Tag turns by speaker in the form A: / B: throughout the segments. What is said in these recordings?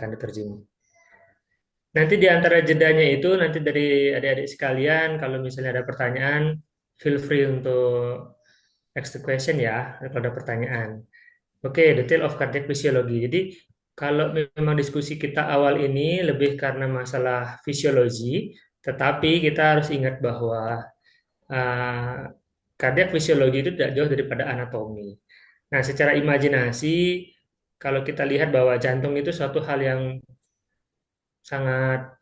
A: akan diterjun. Nanti di antara jedanya itu, nanti dari adik-adik sekalian, kalau misalnya ada pertanyaan, feel free untuk ask the question ya, kalau ada pertanyaan. Oke, detail of cardiac physiology. Jadi, kalau memang diskusi kita awal ini lebih karena masalah fisiologi, tetapi kita harus ingat bahwa uh, cardiac physiology itu tidak jauh daripada anatomi. Nah, secara imajinasi, kalau kita lihat bahwa jantung itu suatu hal yang sangat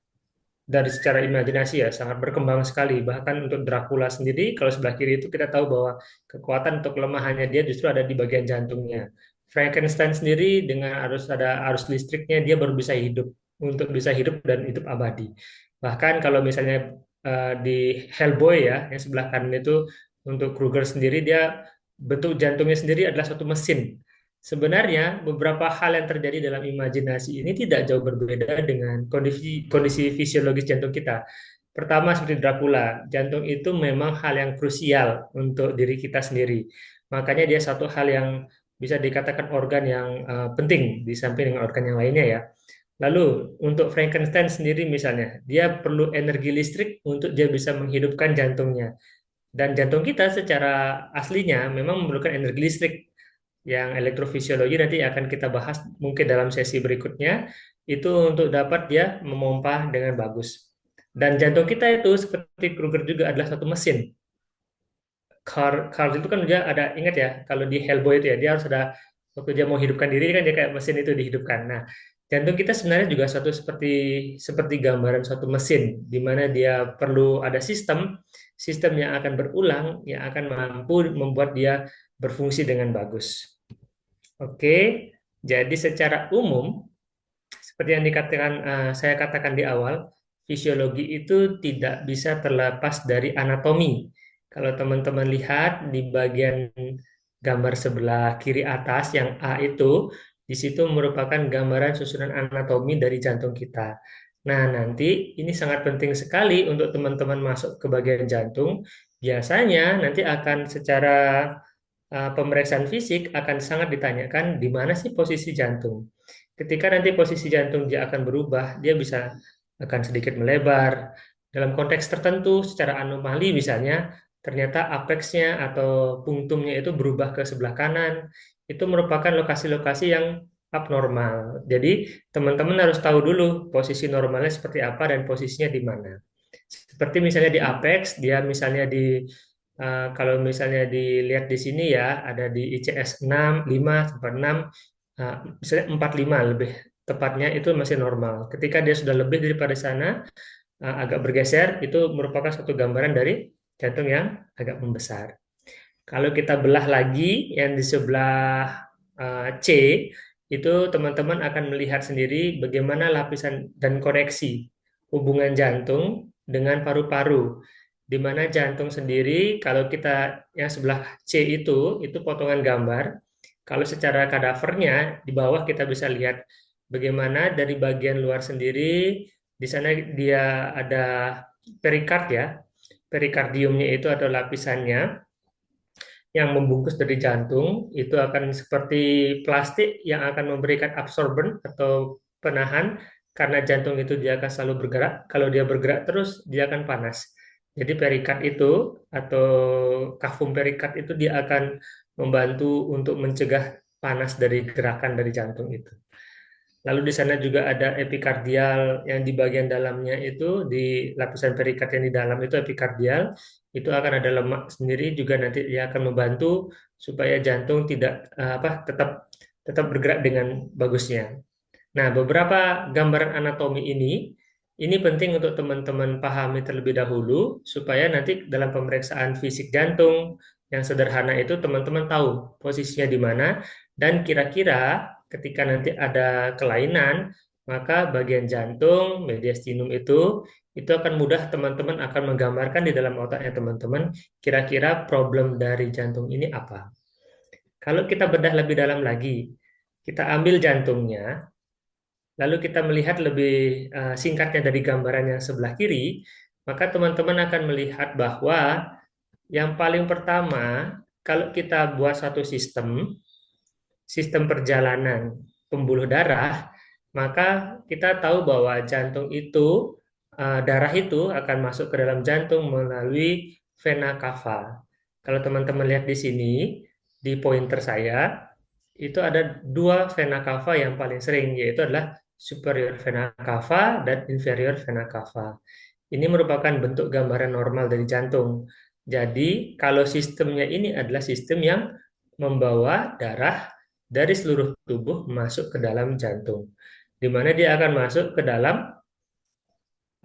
A: dari secara imajinasi ya sangat berkembang sekali. Bahkan untuk Dracula sendiri, kalau sebelah kiri itu kita tahu bahwa kekuatan untuk kelemahannya dia justru ada di bagian jantungnya. Frankenstein sendiri dengan harus ada arus listriknya dia baru bisa hidup untuk bisa hidup dan hidup abadi. Bahkan kalau misalnya di Hellboy ya yang sebelah kanan itu untuk Kruger sendiri dia bentuk jantungnya sendiri adalah suatu mesin. Sebenarnya beberapa hal yang terjadi dalam imajinasi ini tidak jauh berbeda dengan kondisi kondisi fisiologis jantung kita. Pertama seperti Dracula, jantung itu memang hal yang krusial untuk diri kita sendiri. Makanya dia satu hal yang bisa dikatakan organ yang penting di samping dengan organ yang lainnya ya. Lalu untuk Frankenstein sendiri misalnya, dia perlu energi listrik untuk dia bisa menghidupkan jantungnya. Dan jantung kita secara aslinya memang memerlukan energi listrik yang elektrofisiologi nanti akan kita bahas mungkin dalam sesi berikutnya itu untuk dapat dia memompa dengan bagus. Dan jantung kita itu seperti Kruger juga adalah satu mesin. Carl itu kan dia ada ingat ya kalau di Hellboy itu ya dia harus ada waktu dia mau hidupkan diri kan dia kayak mesin itu dihidupkan. Nah, jantung kita sebenarnya juga satu seperti seperti gambaran suatu mesin di mana dia perlu ada sistem yang akan berulang yang akan mampu membuat dia berfungsi dengan bagus. Oke, jadi secara umum, seperti yang saya katakan di awal, fisiologi itu tidak bisa terlepas dari anatomi. Kalau teman-teman lihat di bagian gambar sebelah kiri atas yang A itu, di situ merupakan gambaran susunan anatomi dari jantung kita. Nah, nanti ini sangat penting sekali untuk teman-teman masuk ke bagian jantung. Biasanya nanti akan secara pemeriksaan fisik akan sangat ditanyakan di mana sih posisi jantung. Ketika nanti posisi jantung dia akan berubah, dia bisa akan sedikit melebar. Dalam konteks tertentu, secara anomali misalnya, ternyata apexnya atau punktumnya itu berubah ke sebelah kanan. Itu merupakan lokasi-lokasi yang abnormal. Jadi, teman-teman harus tahu dulu posisi normalnya seperti apa dan posisinya di mana. Seperti misalnya di apex, dia misalnya di kalau misalnya dilihat di sini ya, ada di ICS 6, 5, sampai 6, misalnya 45 lebih tepatnya itu masih normal. Ketika dia sudah lebih daripada sana, agak bergeser, itu merupakan satu gambaran dari jantung yang agak membesar. Kalau kita belah lagi yang di sebelah C, itu teman-teman akan melihat sendiri bagaimana lapisan dan koneksi hubungan jantung dengan paru-paru. Di mana jantung sendiri, kalau kita yang sebelah C itu potongan gambar. Kalau secara kadavernya, di bawah kita bisa lihat bagaimana dari bagian luar sendiri, di sana dia ada perikard ya. Perikardiumnya itu atau lapisannya yang membungkus dari jantung itu akan seperti plastik yang akan memberikan absorben atau penahan karena jantung itu dia akan selalu bergerak. Kalau dia bergerak terus dia akan panas. Jadi perikard itu atau kafum perikard itu dia akan membantu untuk mencegah panas dari gerakan dari jantung itu. Lalu di sana juga ada epikardial yang di bagian dalamnya itu di lapisan perikard yang di dalam itu epikardial itu akan ada lemak sendiri juga nanti dia akan membantu supaya jantung tidak tetap tetap bergerak dengan bagusnya. Nah, beberapa gambaran anatomi ini penting untuk teman-teman pahami terlebih dahulu supaya nanti dalam pemeriksaan fisik jantung yang sederhana itu teman-teman tahu posisinya di mana dan kira-kira ketika nanti ada kelainan maka bagian jantung, mediastinum itu akan mudah teman-teman akan menggambarkan di dalam otaknya teman-teman kira-kira problem dari jantung ini apa. Kalau kita bedah lebih dalam lagi, kita ambil jantungnya, lalu kita melihat lebih singkatnya dari gambaran yang sebelah kiri, maka teman-teman akan melihat bahwa yang paling pertama, kalau kita buat satu sistem perjalanan pembuluh darah, maka kita tahu bahwa jantung itu, darah itu akan masuk ke dalam jantung melalui vena cava. Kalau teman-teman lihat di sini, di pointer saya, itu ada dua vena cava yang paling sering, yaitu adalah superior vena cava dan inferior vena cava. Ini merupakan bentuk gambaran normal dari jantung. Jadi, kalau sistemnya ini adalah sistem yang membawa darah dari seluruh tubuh masuk ke dalam jantung, di mana dia akan masuk ke dalam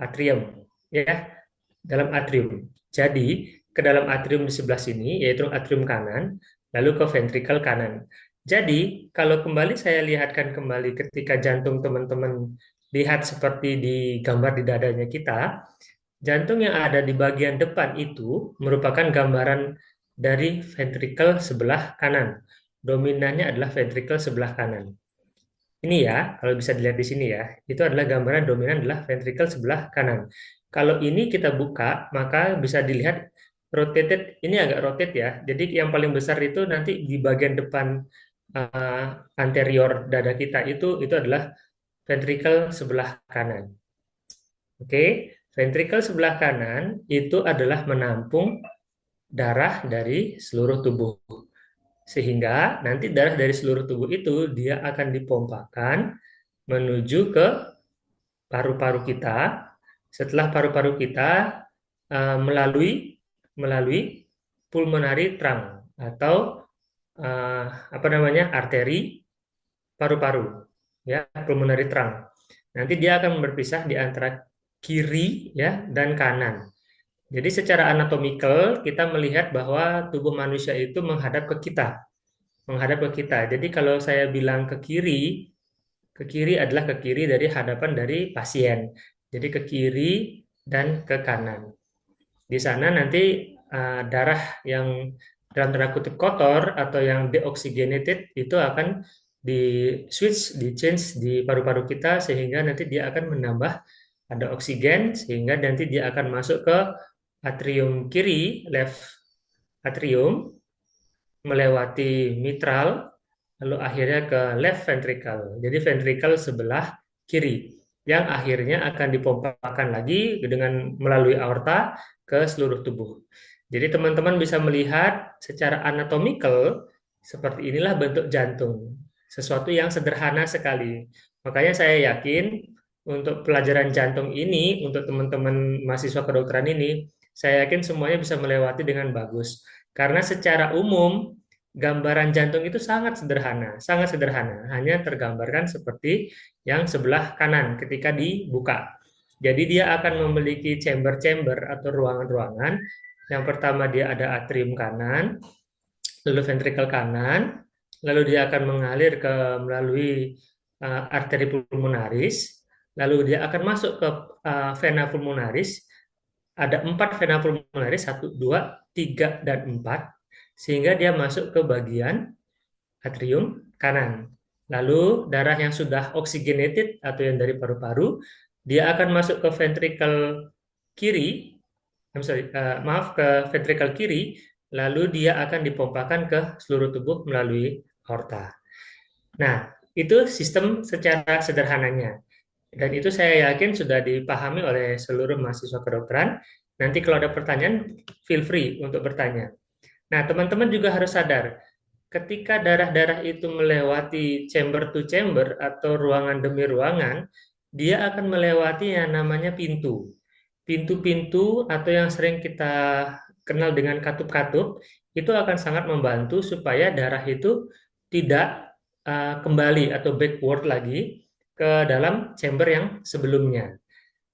A: atrium, ya, dalam atrium. Jadi, ke dalam atrium di sebelah sini, yaitu atrium kanan, lalu ke ventrikel kanan. Jadi, kalau kembali saya lihatkan kembali ketika jantung teman-teman lihat seperti di gambar di dadanya kita, jantung yang ada di bagian depan itu merupakan gambaran dari ventrikel sebelah kanan. Dominannya adalah ventrikel sebelah kanan. Ini ya, kalau bisa dilihat di sini ya, itu adalah gambaran dominan adalah ventrikel sebelah kanan. Kalau ini kita buka, maka bisa dilihat rotated, ini agak rotate ya. Jadi yang paling besar itu nanti di bagian depan, uh, anterior dada kita itu adalah ventrikel sebelah kanan. Oke, ventrikel sebelah kanan itu adalah menampung darah dari seluruh tubuh. Sehingga nanti darah dari seluruh tubuh itu dia akan dipompakan menuju ke paru-paru kita. Setelah paru-paru kita, melalui melalui pulmonary trunk atau, apa namanya, arteri paru-paru, ya, pulmonary trunk. Nanti dia akan berpisah di antara kiri, ya, dan kanan. Jadi secara anatomikal kita melihat bahwa tubuh manusia itu menghadap ke kita, menghadap ke kita. Jadi kalau saya bilang ke kiri adalah ke kiri dari hadapan dari pasien. Jadi ke kiri dan ke kanan. Di sana nanti, darah yang dalam tanda kutip kotor atau yang deoxygenated itu akan di switch, di change di paru-paru kita sehingga nanti dia akan menambah ada oksigen sehingga nanti dia akan masuk ke atrium kiri, left atrium, melewati mitral, lalu akhirnya ke left ventricle. Jadi ventricle sebelah kiri yang akhirnya akan dipompakan lagi dengan melalui aorta ke seluruh tubuh. Jadi teman-teman bisa melihat secara anatomikal seperti inilah bentuk jantung. Sesuatu yang sederhana sekali. Makanya saya yakin untuk pelajaran jantung ini, untuk teman-teman mahasiswa kedokteran ini, saya yakin semuanya bisa melewati dengan bagus. Karena secara umum gambaran jantung itu sangat sederhana, hanya tergambarkan seperti yang sebelah kanan ketika dibuka. Jadi dia akan memiliki chamber-chamber atau ruangan-ruangan. Yang pertama dia ada atrium kanan, lalu ventrikel kanan, lalu dia akan mengalir melalui, arteri pulmonaris, lalu dia akan masuk ke, vena pulmonaris. Ada 4 vena pulmonaris, 1, 2, 3, dan 4, sehingga dia masuk ke bagian atrium kanan. Lalu darah yang sudah oxygenated atau yang dari paru-paru, dia akan masuk ke ventrikel kiri, maaf, ke ventrikel kiri, lalu dia akan dipompakan ke seluruh tubuh melalui aorta. Nah, itu sistem secara sederhananya. Dan itu saya yakin sudah dipahami oleh seluruh mahasiswa kedokteran. Nanti kalau ada pertanyaan, feel free untuk bertanya. Nah, teman-teman juga harus sadar, ketika darah-darah itu melewati chamber to chamber atau ruangan demi ruangan, dia akan melewati yang namanya pintu. Pintu-pintu atau yang sering kita kenal dengan katup-katup, itu akan sangat membantu supaya darah itu tidak, kembali atau backward lagi ke dalam chamber yang sebelumnya.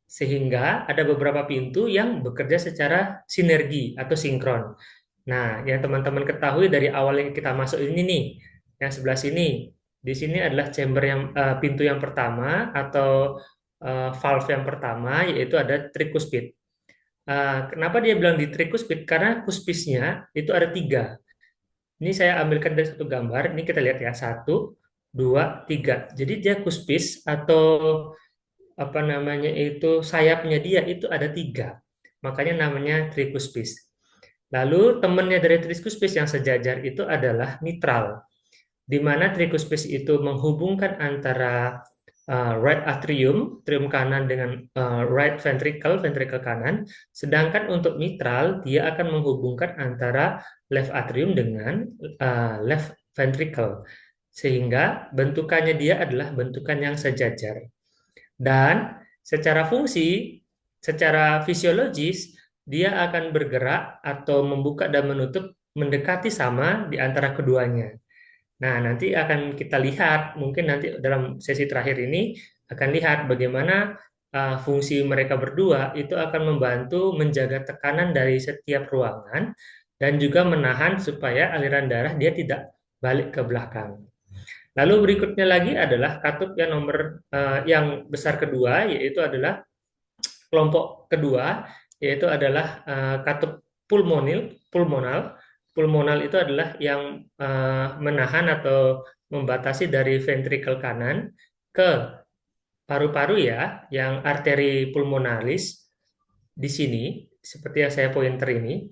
A: Sehingga ada beberapa pintu yang bekerja secara sinergi atau sinkron. Nah, yang teman-teman ketahui dari awal yang kita masuk ini nih, yang sebelah sini. Di sini adalah chamber yang, pintu yang pertama atau, valve yang pertama, yaitu ada tricuspid. Kenapa dia bilang di tricuspid? Karena kuspisnya itu ada tiga. Ini saya ambilkan dari satu gambar. Ini kita lihat ya, satu, dua, tiga. Jadi dia kuspis atau apa namanya itu sayapnya dia itu ada tiga. Makanya namanya tricuspis. Lalu temannya dari tricuspis yang sejajar itu adalah mitral, di mana tricuspis itu menghubungkan antara, right atrium, atrium kanan dengan right ventricle, ventricle kanan. Sedangkan untuk mitral, dia akan menghubungkan antara left atrium dengan left ventricle. Sehingga bentukannya dia adalah bentukan yang sejajar. Dan secara fungsi, secara fisiologis, dia akan bergerak atau membuka dan menutup mendekati sama di antara keduanya. Nah, nanti akan kita lihat, mungkin nanti dalam sesi terakhir ini akan lihat bagaimana fungsi mereka berdua itu akan membantu menjaga tekanan dari setiap ruangan dan juga menahan supaya aliran darah dia tidak balik ke belakang. Lalu berikutnya lagi adalah katup yang nomor yang besar kedua, yaitu adalah kelompok kedua, yaitu adalah katup pulmonal. Pulmonal itu adalah yang menahan atau membatasi dari ventrikel kanan ke paru-paru ya, yang arteri pulmonalis di sini, seperti yang saya pointer ini,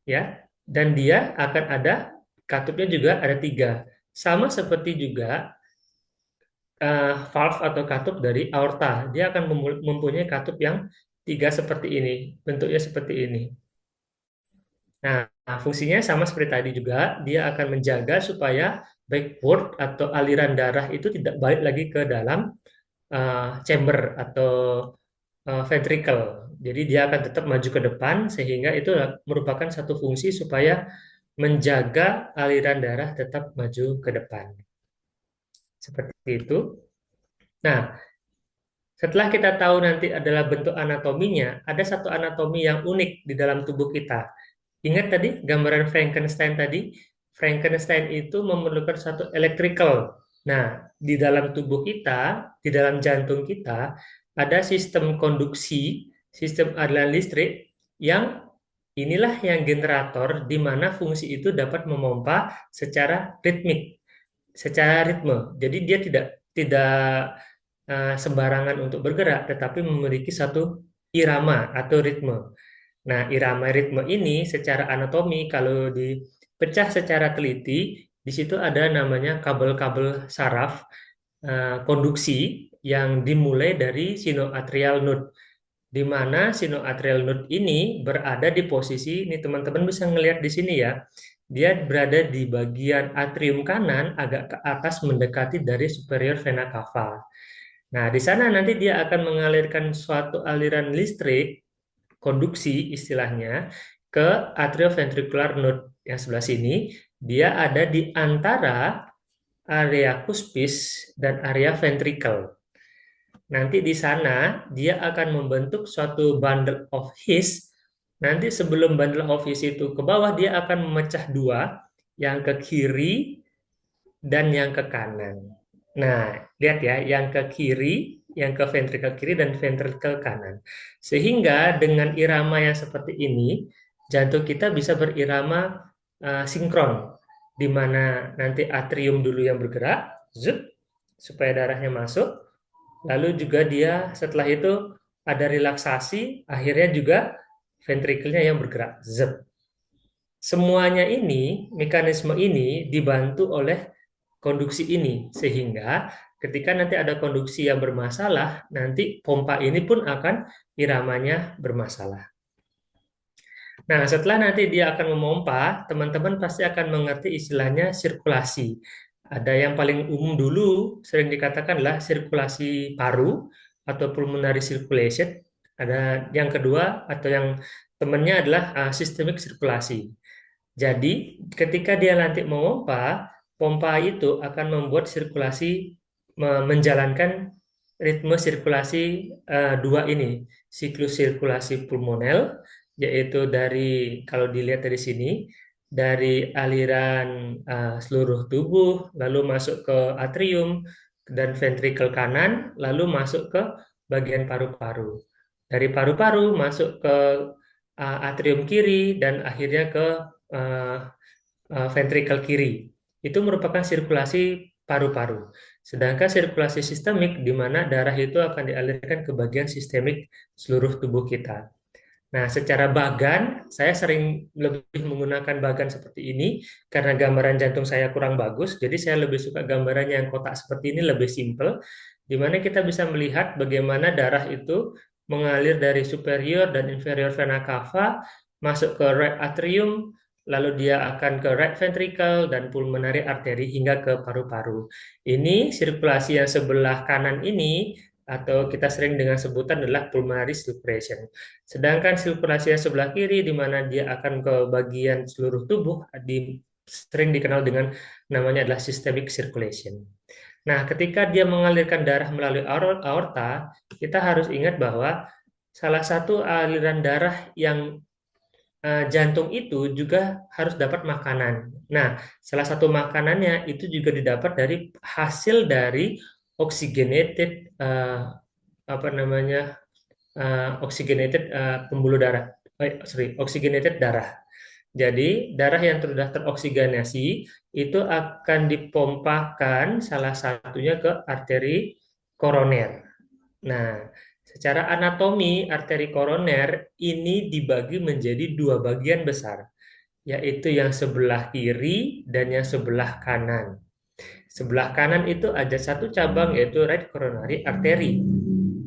A: ya. Dan dia akan ada katupnya juga ada tiga, sama seperti juga valve atau katup dari aorta. Dia akan mempunyai katup yang tiga seperti ini, bentuknya seperti ini. Nah, fungsinya sama seperti tadi juga, dia akan menjaga supaya backward atau aliran darah itu tidak balik lagi ke dalam chamber atau ventricle. Jadi dia akan tetap maju ke depan sehingga itu merupakan satu fungsi supaya menjaga aliran darah tetap maju ke depan. Seperti itu. Nah, setelah kita tahu nanti adalah bentuk anatominya, ada satu anatomi yang unik di dalam tubuh kita. Ingat tadi gambaran Frankenstein tadi? Frankenstein itu memerlukan satu electrical. Nah, di dalam tubuh kita, di dalam jantung kita, ada sistem konduksi, sistem aliran listrik yang inilah yang generator di mana fungsi itu dapat memompa secara ritmik, secara ritme. Jadi dia tidak tidak sembarangan untuk bergerak, tetapi memiliki satu irama atau ritme. Nah, irama ritme ini secara anatomi kalau dipecah secara teliti, di situ ada namanya kabel-kabel saraf konduksi yang dimulai dari sinoatrial node, di mana sinoatrial node ini berada di posisi, ini teman-teman bisa ngelihat di sini ya, dia berada di bagian atrium kanan agak ke atas mendekati dari superior vena cava. Nah, di sana nanti dia akan mengalirkan suatu aliran listrik, konduksi istilahnya, ke atrioventricular node yang sebelah sini. Dia ada di antara area cuspis dan area ventricle. Nanti di sana dia akan membentuk suatu bundle of His. Nanti sebelum bundle of His itu ke bawah, dia akan memecah dua, yang ke kiri dan yang ke kanan. Nah, lihat ya, yang ke kiri, yang ke ventricle kiri dan ventricle kanan. Sehingga dengan irama yang seperti ini, jantung kita bisa berirama sinkron, di mana nanti atrium dulu yang bergerak, zup, supaya darahnya masuk, lalu juga dia setelah itu ada relaksasi, akhirnya juga ventrikelnya yang bergerak, zup. Semuanya ini, mekanisme ini dibantu oleh konduksi ini, sehingga ketika nanti ada konduksi yang bermasalah, nanti pompa ini pun akan iramanya bermasalah. Nah, setelah nanti dia akan memompa, teman-teman pasti akan mengerti istilahnya sirkulasi. Ada yang paling umum dulu sering dikatakan adalah sirkulasi paru atau pulmonary circulation. Ada yang kedua atau yang temannya adalah systemic sirkulasi. Jadi, ketika dia nanti memompa, pompa itu akan membuat sirkulasi menjalankan ritme sirkulasi dua ini, siklus sirkulasi pulmonal, yaitu dari kalau dilihat dari sini, dari aliran seluruh tubuh, lalu masuk ke atrium dan ventrikel kanan, lalu masuk ke bagian paru-paru. Dari paru-paru masuk ke atrium kiri dan akhirnya ke ventrikel kiri. Itu merupakan sirkulasi paru-paru. Sedangkan sirkulasi sistemik di mana darah itu akan dialirkan ke bagian sistemik seluruh tubuh kita. Nah, secara bagan, saya sering lebih menggunakan bagan seperti ini karena gambaran jantung saya kurang bagus. Jadi saya lebih suka gambarannya yang kotak seperti ini, lebih simple, di mana kita bisa melihat bagaimana darah itu mengalir dari superior dan inferior vena cava, masuk ke right atrium, lalu dia akan ke right ventricle dan pulmonary artery hingga ke paru-paru. Ini sirkulasi yang sebelah kanan ini atau kita sering dengan sebutan adalah pulmonary circulation. Sedangkan sirkulasi yang sebelah kiri di mana dia akan ke bagian seluruh tubuh sering dikenal dengan namanya adalah systemic circulation. Nah, ketika dia mengalirkan darah melalui aorta, kita harus ingat bahwa salah satu aliran darah yang jantung itu juga harus dapat makanan. Nah, salah satu makanannya itu juga didapat dari hasil dari oxygenated apa namanya oxygenated pembuluh darah, oxygenated darah. Jadi darah yang sudah teroksigenasi itu akan dipompakan salah satunya ke arteri koroner. Nah, secara anatomi arteri koroner ini dibagi menjadi dua bagian besar, yaitu yang sebelah kiri dan yang sebelah kanan. Sebelah kanan itu ada satu cabang yaitu right coronary artery.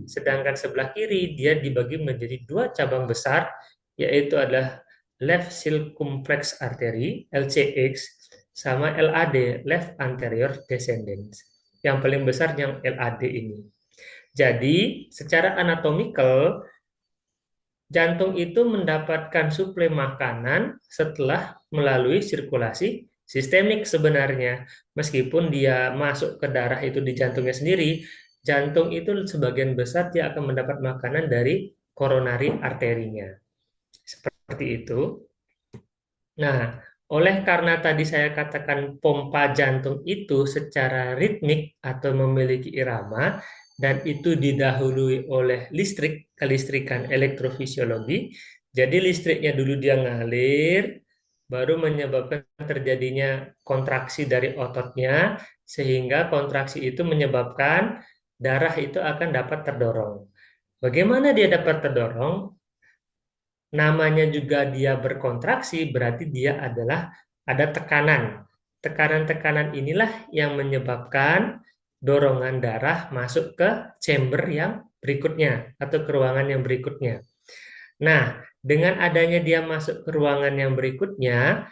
A: Sedangkan sebelah kiri dia dibagi menjadi dua cabang besar, yaitu adalah left circumflex artery (LCX) sama LAD (left anterior descendens). Yang paling besar yang LAD ini. Jadi, secara anatomikal, jantung itu mendapatkan suplai makanan setelah melalui sirkulasi sistemik sebenarnya. Meskipun dia masuk ke darah itu di jantungnya sendiri, jantung itu sebagian besar dia akan mendapat makanan dari koronari arterinya. Seperti itu. Nah, oleh karena tadi saya katakan pompa jantung itu secara ritmik atau memiliki irama, dan itu didahului oleh listrik, kelistrikan elektrofisiologi, jadi listriknya dulu dia ngalir, baru menyebabkan terjadinya kontraksi dari ototnya, sehingga kontraksi itu menyebabkan darah itu akan dapat terdorong. Bagaimana dia dapat terdorong? Namanya juga dia berkontraksi, berarti dia adalah ada tekanan. Tekanan-tekanan inilah yang menyebabkan dorongan darah masuk ke chamber yang berikutnya atau ke ruangan yang berikutnya. Nah, dengan adanya dia masuk ke ruangan yang berikutnya,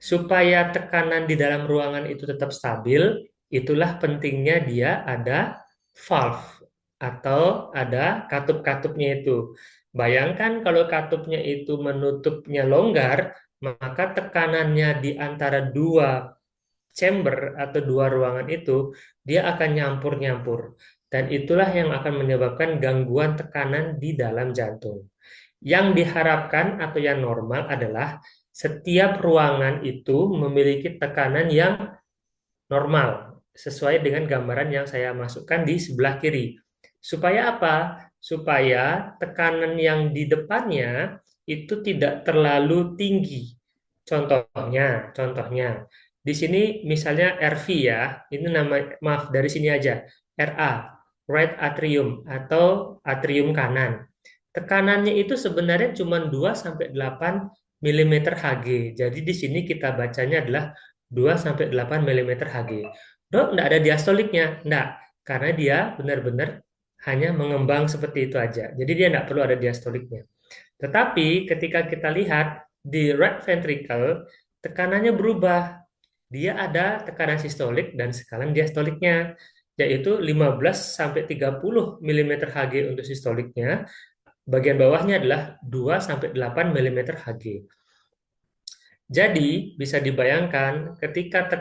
A: supaya tekanan di dalam ruangan itu tetap stabil, itulah pentingnya dia ada valve atau ada katup-katupnya itu. Bayangkan kalau katupnya itu menutupnya longgar, maka tekanannya di antara dua chamber atau dua ruangan itu dia akan nyampur-nyampur. Dan itulah yang akan menyebabkan gangguan tekanan di dalam jantung. Yang diharapkan atau yang normal adalah setiap ruangan itu memiliki tekanan yang normal, sesuai dengan gambaran yang saya masukkan di sebelah kiri. Supaya apa? Supaya tekanan yang di depannya itu tidak terlalu tinggi. Contohnya, di sini misalnya RV ya, ini nama, maaf dari sini aja, RA, right atrium atau atrium kanan. Tekanannya itu sebenarnya cuma 2 sampai 8 mm Hg. Jadi di sini kita bacanya adalah 2 sampai 8 mm Hg. Dok, enggak ada diastoliknya? Enggak, karena dia benar-benar hanya mengembang seperti itu aja. Jadi dia enggak perlu ada diastoliknya. Tetapi ketika kita lihat di right ventricle, tekanannya berubah. Dia ada tekanan sistolik dan sekarang diastoliknya, yaitu 15 sampai 30 mm Hg untuk sistoliknya. Bagian bawahnya adalah 2 sampai 8 mm Hg. Jadi bisa dibayangkan ketika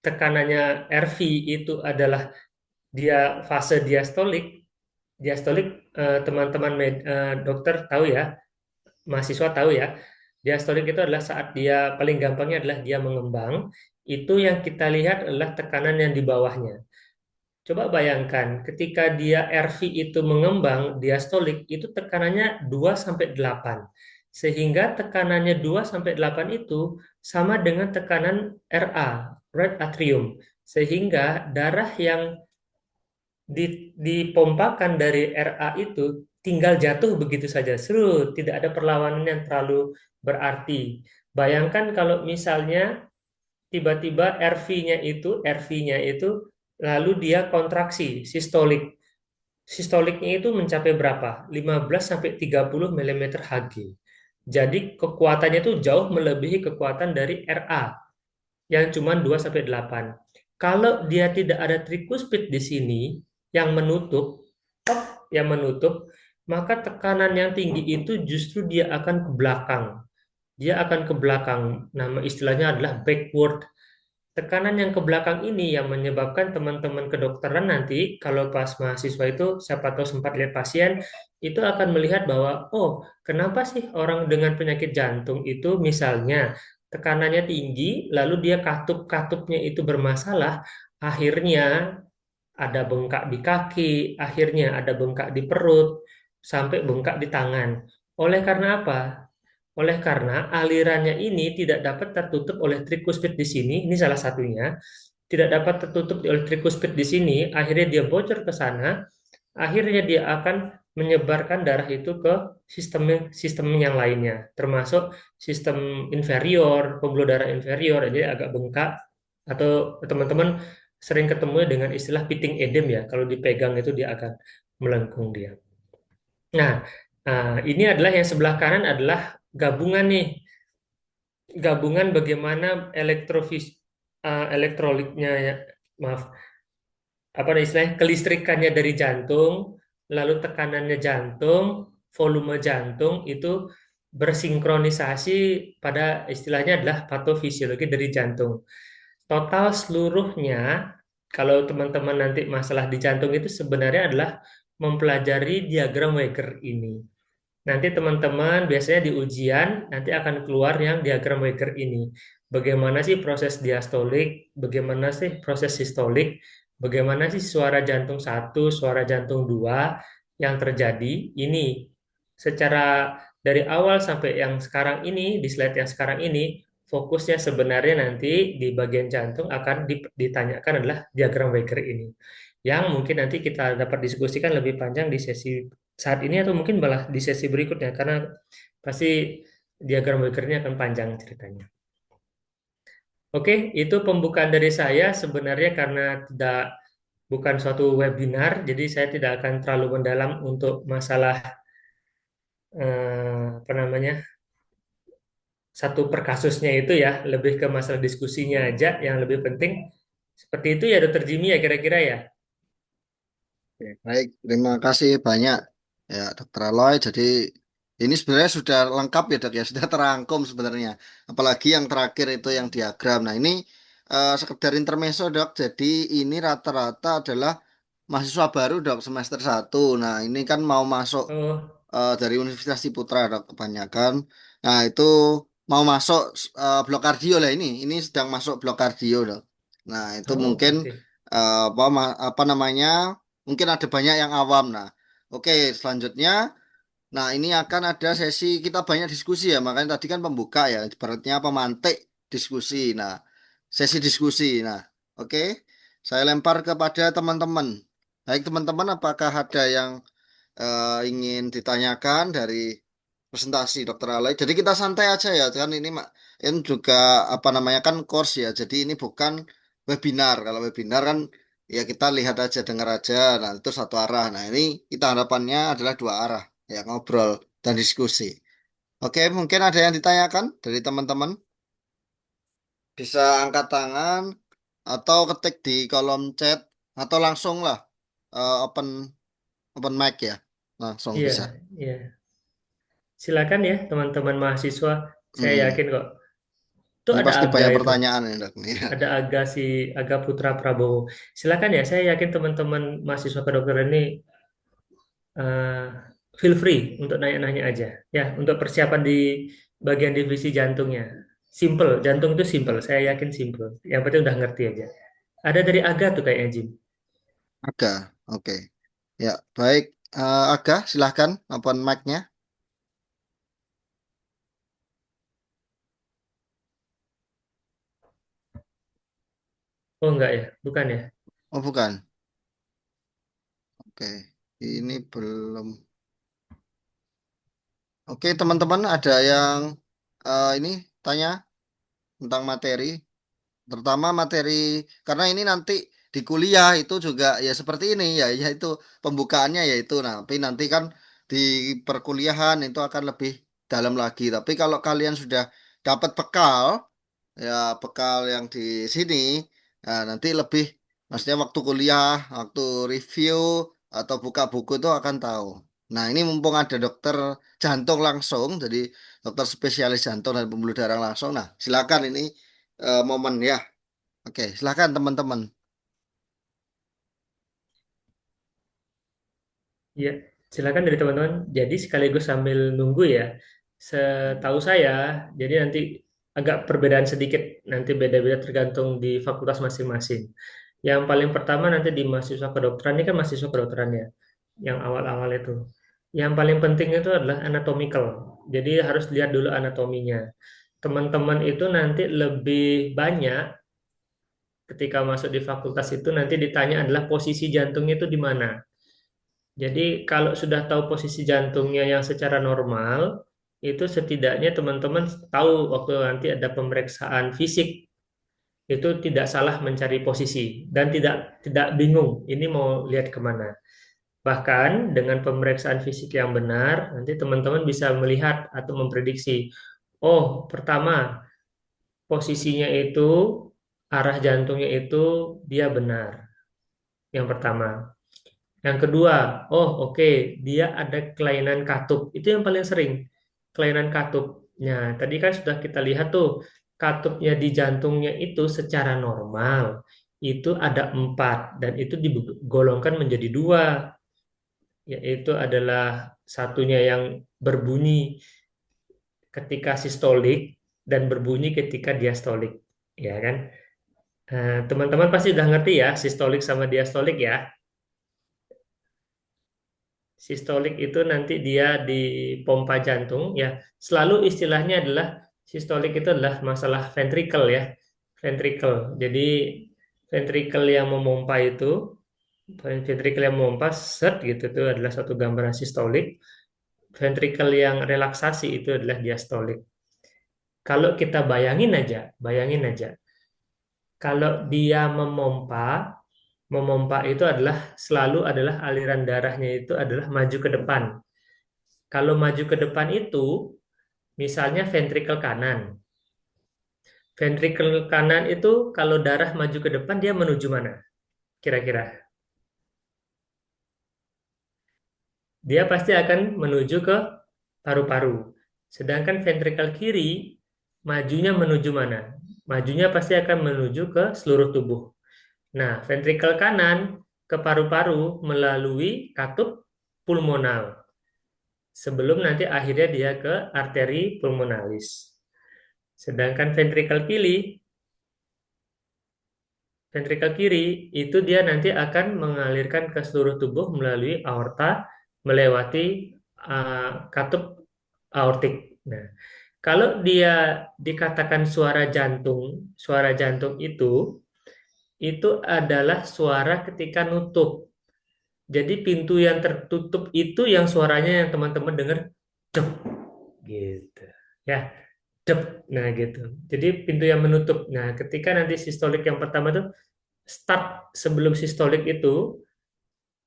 A: tekanannya RV itu adalah dia fase diastolik. Diastolik teman-teman dokter tahu ya, mahasiswa tahu ya. Diastolik itu adalah saat dia paling gampangnya adalah dia mengembang. Itu yang kita lihat adalah tekanan yang di bawahnya. Coba bayangkan ketika dia RV itu mengembang, diastolik itu tekanannya 2 sampai 8. Sehingga tekanannya 2 sampai 8 itu sama dengan tekanan RA, right atrium. Sehingga darah yang dipompakan dari RA itu tinggal jatuh begitu saja. Seru, tidak ada perlawanan yang terlalu berarti. Bayangkan kalau misalnya tiba-tiba RV-nya itu lalu dia kontraksi sistolik. Sistoliknya itu mencapai berapa? 15 sampai 30 mm Hg. Jadi kekuatannya itu jauh melebihi kekuatan dari RA yang cuma 2 sampai 8. Kalau dia tidak ada tricuspid di sini yang menutup, yang menutup, maka tekanan yang tinggi itu justru dia akan ke belakang. Dia akan ke belakang. Nama istilahnya adalah backward. Tekanan yang ke belakang ini yang menyebabkan teman-teman kedokteran nanti kalau pas mahasiswa itu siapa tahu sempat lihat pasien itu akan melihat bahwa oh kenapa sih orang dengan penyakit jantung itu misalnya tekanannya tinggi lalu dia katup-katupnya itu bermasalah akhirnya ada bengkak di kaki akhirnya ada bengkak di perut sampai bengkak di tangan. Oleh karena apa? Oleh karena alirannya ini tidak dapat tertutup oleh tricuspid di sini, ini salah satunya, tidak dapat tertutup oleh tricuspid di sini, akhirnya dia bocor ke sana, akhirnya dia akan menyebarkan darah itu ke sistem sistem yang lainnya, termasuk sistem inferior, pembuluh darah inferior, jadi agak bengkak, atau teman-teman sering ketemu dengan istilah piting edem ya, kalau dipegang itu dia akan melengkung dia. Nah, ini adalah yang sebelah kanan adalah gabungan nih gabungan bagaimana elektrolitnya ya, maaf, apa istilahnya kelistrikannya dari jantung, lalu tekanannya jantung, volume jantung itu bersinkronisasi pada istilahnya adalah patofisiologi dari jantung. Total seluruhnya, kalau teman-teman nanti masalah di jantung itu sebenarnya adalah mempelajari diagram Weger ini. Nanti teman-teman biasanya di ujian nanti akan keluar yang diagram Weger ini. Bagaimana sih proses diastolik, bagaimana sih proses sistolik, bagaimana sih suara jantung satu, suara jantung dua yang terjadi. Ini secara dari awal sampai yang sekarang ini, di slide yang sekarang ini, fokusnya sebenarnya nanti di bagian jantung akan ditanyakan adalah diagram Weger ini. Yang mungkin nanti kita dapat diskusikan lebih panjang di sesi saat ini atau mungkin malah di sesi berikutnya karena pasti diagram Baker-nya akan panjang ceritanya. Oke, itu pembukaan dari saya sebenarnya karena tidak bukan suatu webinar, jadi saya tidak akan terlalu mendalam untuk masalah apa namanya satu per kasusnya itu ya, lebih ke masalah diskusinya aja yang lebih penting. Seperti itu ya, Dokter Jimmy ya kira-kira ya.
B: Oke, baik, terima kasih banyak ya Dokter Aloy. Jadi ini sebenarnya sudah lengkap ya Dok ya, sudah terangkum sebenarnya. Apalagi yang terakhir itu yang diagram. Nah ini sekedar intermezzo Dok. Jadi ini rata-rata adalah mahasiswa baru Dok semester 1. Nah ini kan mau masuk
A: Oh,
B: dari Universitas Ciputra Dok kebanyakan. Nah itu mau masuk blok kardio lah ini. Ini sedang masuk blok kardio Dok. Nah itu
A: oh,
B: mungkin
A: oke.
B: apa namanya? Mungkin ada banyak yang awam. Nah, oke, selanjutnya, nah ini akan ada sesi kita banyak diskusi ya. Makanya tadi kan pembuka ya, ibaratnya pemantik diskusi. Nah, sesi diskusi. Nah, oke, saya lempar kepada teman-teman. Baik teman-teman, apakah ada yang ingin ditanyakan dari presentasi Dokter Alay? Jadi kita santai aja ya, kan ini juga apa namanya kan course ya. Jadi ini bukan webinar. Kalau webinar kan ya kita lihat aja, dengar aja. Nah itu satu arah. Nah ini kita harapannya adalah dua arah, ya ngobrol dan diskusi. Oke, mungkin ada yang ditanyakan dari teman-teman. Bisa angkat tangan atau ketik di kolom chat atau langsung lah open open mic ya, langsung
A: Iya,
B: bisa.
A: iya. Silakan ya teman-teman mahasiswa. Saya
B: Hmm.
A: yakin kok. Itu
B: Ini
A: ada
B: pasti
A: Aga
B: banyak
A: itu.
B: pertanyaan ya, Dok. Iya.
A: Ada Aga Putra Prabowo. Silakan ya, saya yakin teman-teman mahasiswa kedokteran ini eh, feel free untuk nanya-nanya aja. Ya, untuk persiapan di bagian divisi jantungnya. Simple, jantung itu simple. Saya yakin simple. Yang penting udah ngerti aja. Ada dari Aga tuh kayaknya Jim.
B: Aga, oke. Ya, baik. Aga, silahkan open mic-nya.
A: Oh enggak ya, bukan ya.
B: Oh, bukan. Oke. Ini belum. Oke, teman-teman ada yang ini tanya tentang materi, terutama materi karena ini nanti di kuliah itu juga ya seperti ini ya, yaitu pembukaannya yaitu. Nah, tapi nanti kan di perkuliahan itu akan lebih dalam lagi. Tapi kalau kalian sudah dapat bekal, ya bekal yang di sini, nah, nanti lebih, maksudnya waktu kuliah, waktu review atau buka buku itu akan tahu. Nah, ini mumpung ada dokter jantung langsung, jadi dokter spesialis jantung dan pembuluh darah langsung. Nah, silakan ini momen ya. Oke, silakan teman-teman.
A: Ya, silakan dari teman-teman. Jadi sekaligus sambil nunggu ya. Setahu saya, jadi nanti agak perbedaan sedikit, nanti beda-beda tergantung di fakultas masing-masing. Yang paling pertama nanti di mahasiswa kedokteran ini kan mahasiswa kedokteran ya, yang awal-awal itu. Yang paling penting itu adalah anatomical. Jadi harus lihat dulu anatominya. Teman-teman itu nanti lebih banyak ketika masuk di fakultas itu nanti ditanya adalah posisi jantungnya itu di mana. Jadi kalau sudah tahu posisi jantungnya yang secara normal, itu setidaknya teman-teman tahu waktu nanti ada pemeriksaan fisik itu tidak salah mencari posisi dan tidak bingung ini mau lihat kemana. Bahkan dengan pemeriksaan fisik yang benar, nanti teman-teman bisa melihat atau memprediksi, oh pertama posisinya itu arah jantungnya itu dia benar. Yang pertama. Yang kedua, oh oke, dia ada kelainan katup. Itu yang paling sering, kelainan katup. Nah, tadi kan sudah kita lihat tuh, katupnya di jantungnya itu secara normal, itu ada 4, dan itu digolongkan menjadi 2, yaitu adalah satunya yang berbunyi ketika sistolik, dan berbunyi ketika diastolik. Ya kan? Teman-teman pasti udah ngerti ya, sistolik sama diastolik ya. Sistolik itu nanti dia di pompa jantung ya. Selalu istilahnya adalah sistolik itu adalah masalah ventricle ya. Ventricle. Jadi ventricle yang memompa itu, ventricle yang memompa set gitu itu adalah satu gambaran sistolik. Ventricle yang relaksasi itu adalah diastolik. Kalau kita bayangin aja. Kalau dia memompa, memompa itu adalah selalu adalah aliran darahnya itu adalah maju ke depan. Kalau maju ke depan itu, misalnya ventrikel kanan. Ventrikel kanan itu kalau darah maju ke depan, dia menuju mana? Kira-kira. Dia pasti akan menuju ke paru-paru. Sedangkan ventrikel kiri, majunya menuju mana? Majunya pasti akan menuju ke seluruh tubuh. Nah, ventrikel kanan ke paru-paru melalui katup pulmonal. Sebelum nanti akhirnya dia ke arteri pulmonalis. Sedangkan ventrikel kiri itu dia nanti akan mengalirkan ke seluruh tubuh melalui aorta melewati katup aortik. Nah, kalau dia dikatakan suara jantung itu adalah suara ketika nutup. Jadi pintu yang tertutup itu yang suaranya yang teman-teman dengar cep gitu. Ya, cep. Nah, gitu. Jadi pintu yang menutup. Nah, ketika nanti sistolik yang pertama tuh start sebelum sistolik itu,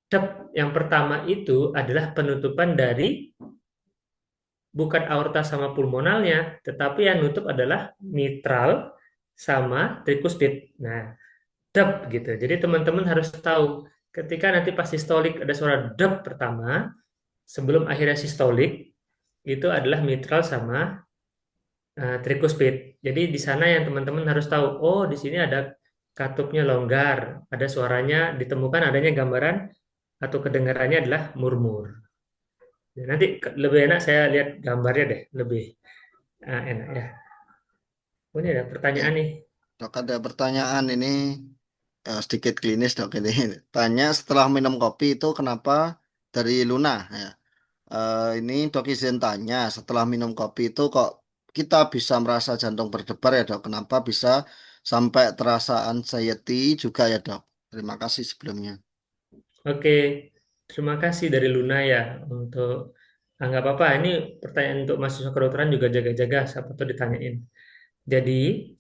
A: dep yang pertama itu adalah penutupan dari bukan aorta sama pulmonalnya, tetapi yang nutup adalah mitral sama tricuspid. Nah, dep gitu. Jadi teman-teman harus tahu ketika nanti pas sistolik ada suara dep pertama sebelum akhirnya sistolik itu adalah mitral sama tricuspid. Jadi di sana yang teman-teman harus tahu, oh di sini ada katupnya longgar, ada suaranya ditemukan adanya gambaran atau kedengarannya adalah murmur. Ya, nanti lebih enak saya lihat gambarnya deh, lebih enak ya. Oh, ini ada
B: Oke,
A: pertanyaan nih.
B: dok ada pertanyaan ini sedikit klinis dok ini. Tanya setelah minum kopi itu kenapa dari Luna ya. Ini dok izin tanya setelah minum kopi itu kok kita bisa merasa jantung berdebar ya dok. Kenapa bisa sampai terasa anxiety juga ya dok. Terima kasih sebelumnya.
A: Oke, terima kasih dari Luna ya untuk Ah, nggak apa-apa, ini pertanyaan untuk mahasiswa kedokteran juga jaga-jaga, siapa tuh ditanyain. Jadi,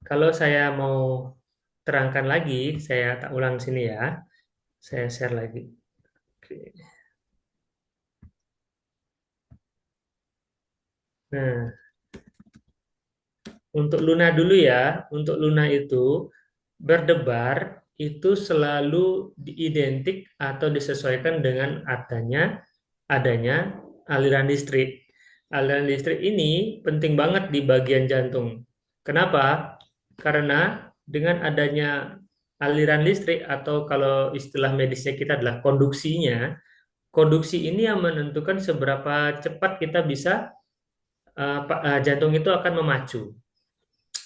A: kalau saya mau terangkan lagi, saya tak ulang sini ya. Saya share lagi. Oke. Nah, untuk Luna dulu ya. Untuk Luna itu berdebar itu selalu diidentik atau disesuaikan dengan adanya aliran listrik. Aliran listrik ini penting banget di bagian jantung. Kenapa? Karena dengan adanya aliran listrik atau kalau istilah medisnya kita adalah konduksinya, konduksi ini yang menentukan seberapa cepat kita bisa jantung itu akan memacu.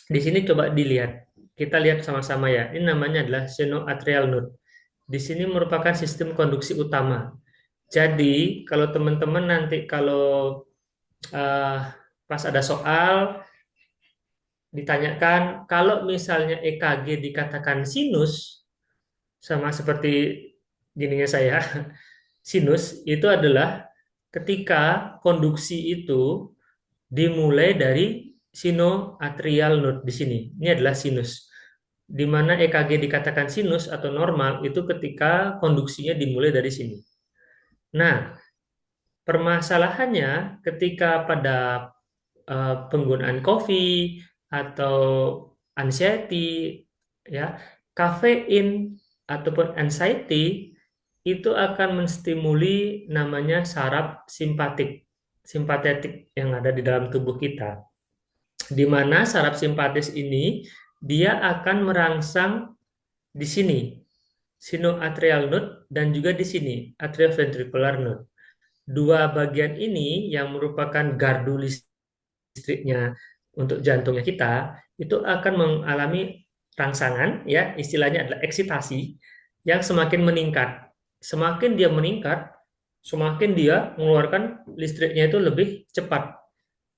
A: Di sini coba dilihat. Kita lihat sama-sama ya. Ini namanya adalah sinoatrial node. Di sini merupakan sistem konduksi utama. Jadi, kalau teman-teman nanti kalau eh, pas ada soal ditanyakan, kalau misalnya EKG dikatakan sinus, sama seperti gininya saya, sinus itu adalah ketika konduksi itu dimulai dari sinoatrial node di sini. Ini adalah sinus. Di mana EKG dikatakan sinus atau normal itu ketika konduksinya dimulai dari sini. Nah, permasalahannya ketika pada penggunaan kopi atau anxiety, ya, kafein ataupun anxiety itu akan menstimuli namanya saraf simpatetik yang ada di dalam tubuh kita, di mana saraf simpatis ini dia akan merangsang di sini sinoatrial node dan juga di sini atrioventricular node. Dua bagian ini yang merupakan gardu listriknya untuk jantungnya kita itu akan mengalami rangsangan, ya, istilahnya adalah eksitasi yang semakin meningkat. Semakin dia meningkat, semakin dia mengeluarkan listriknya itu lebih cepat.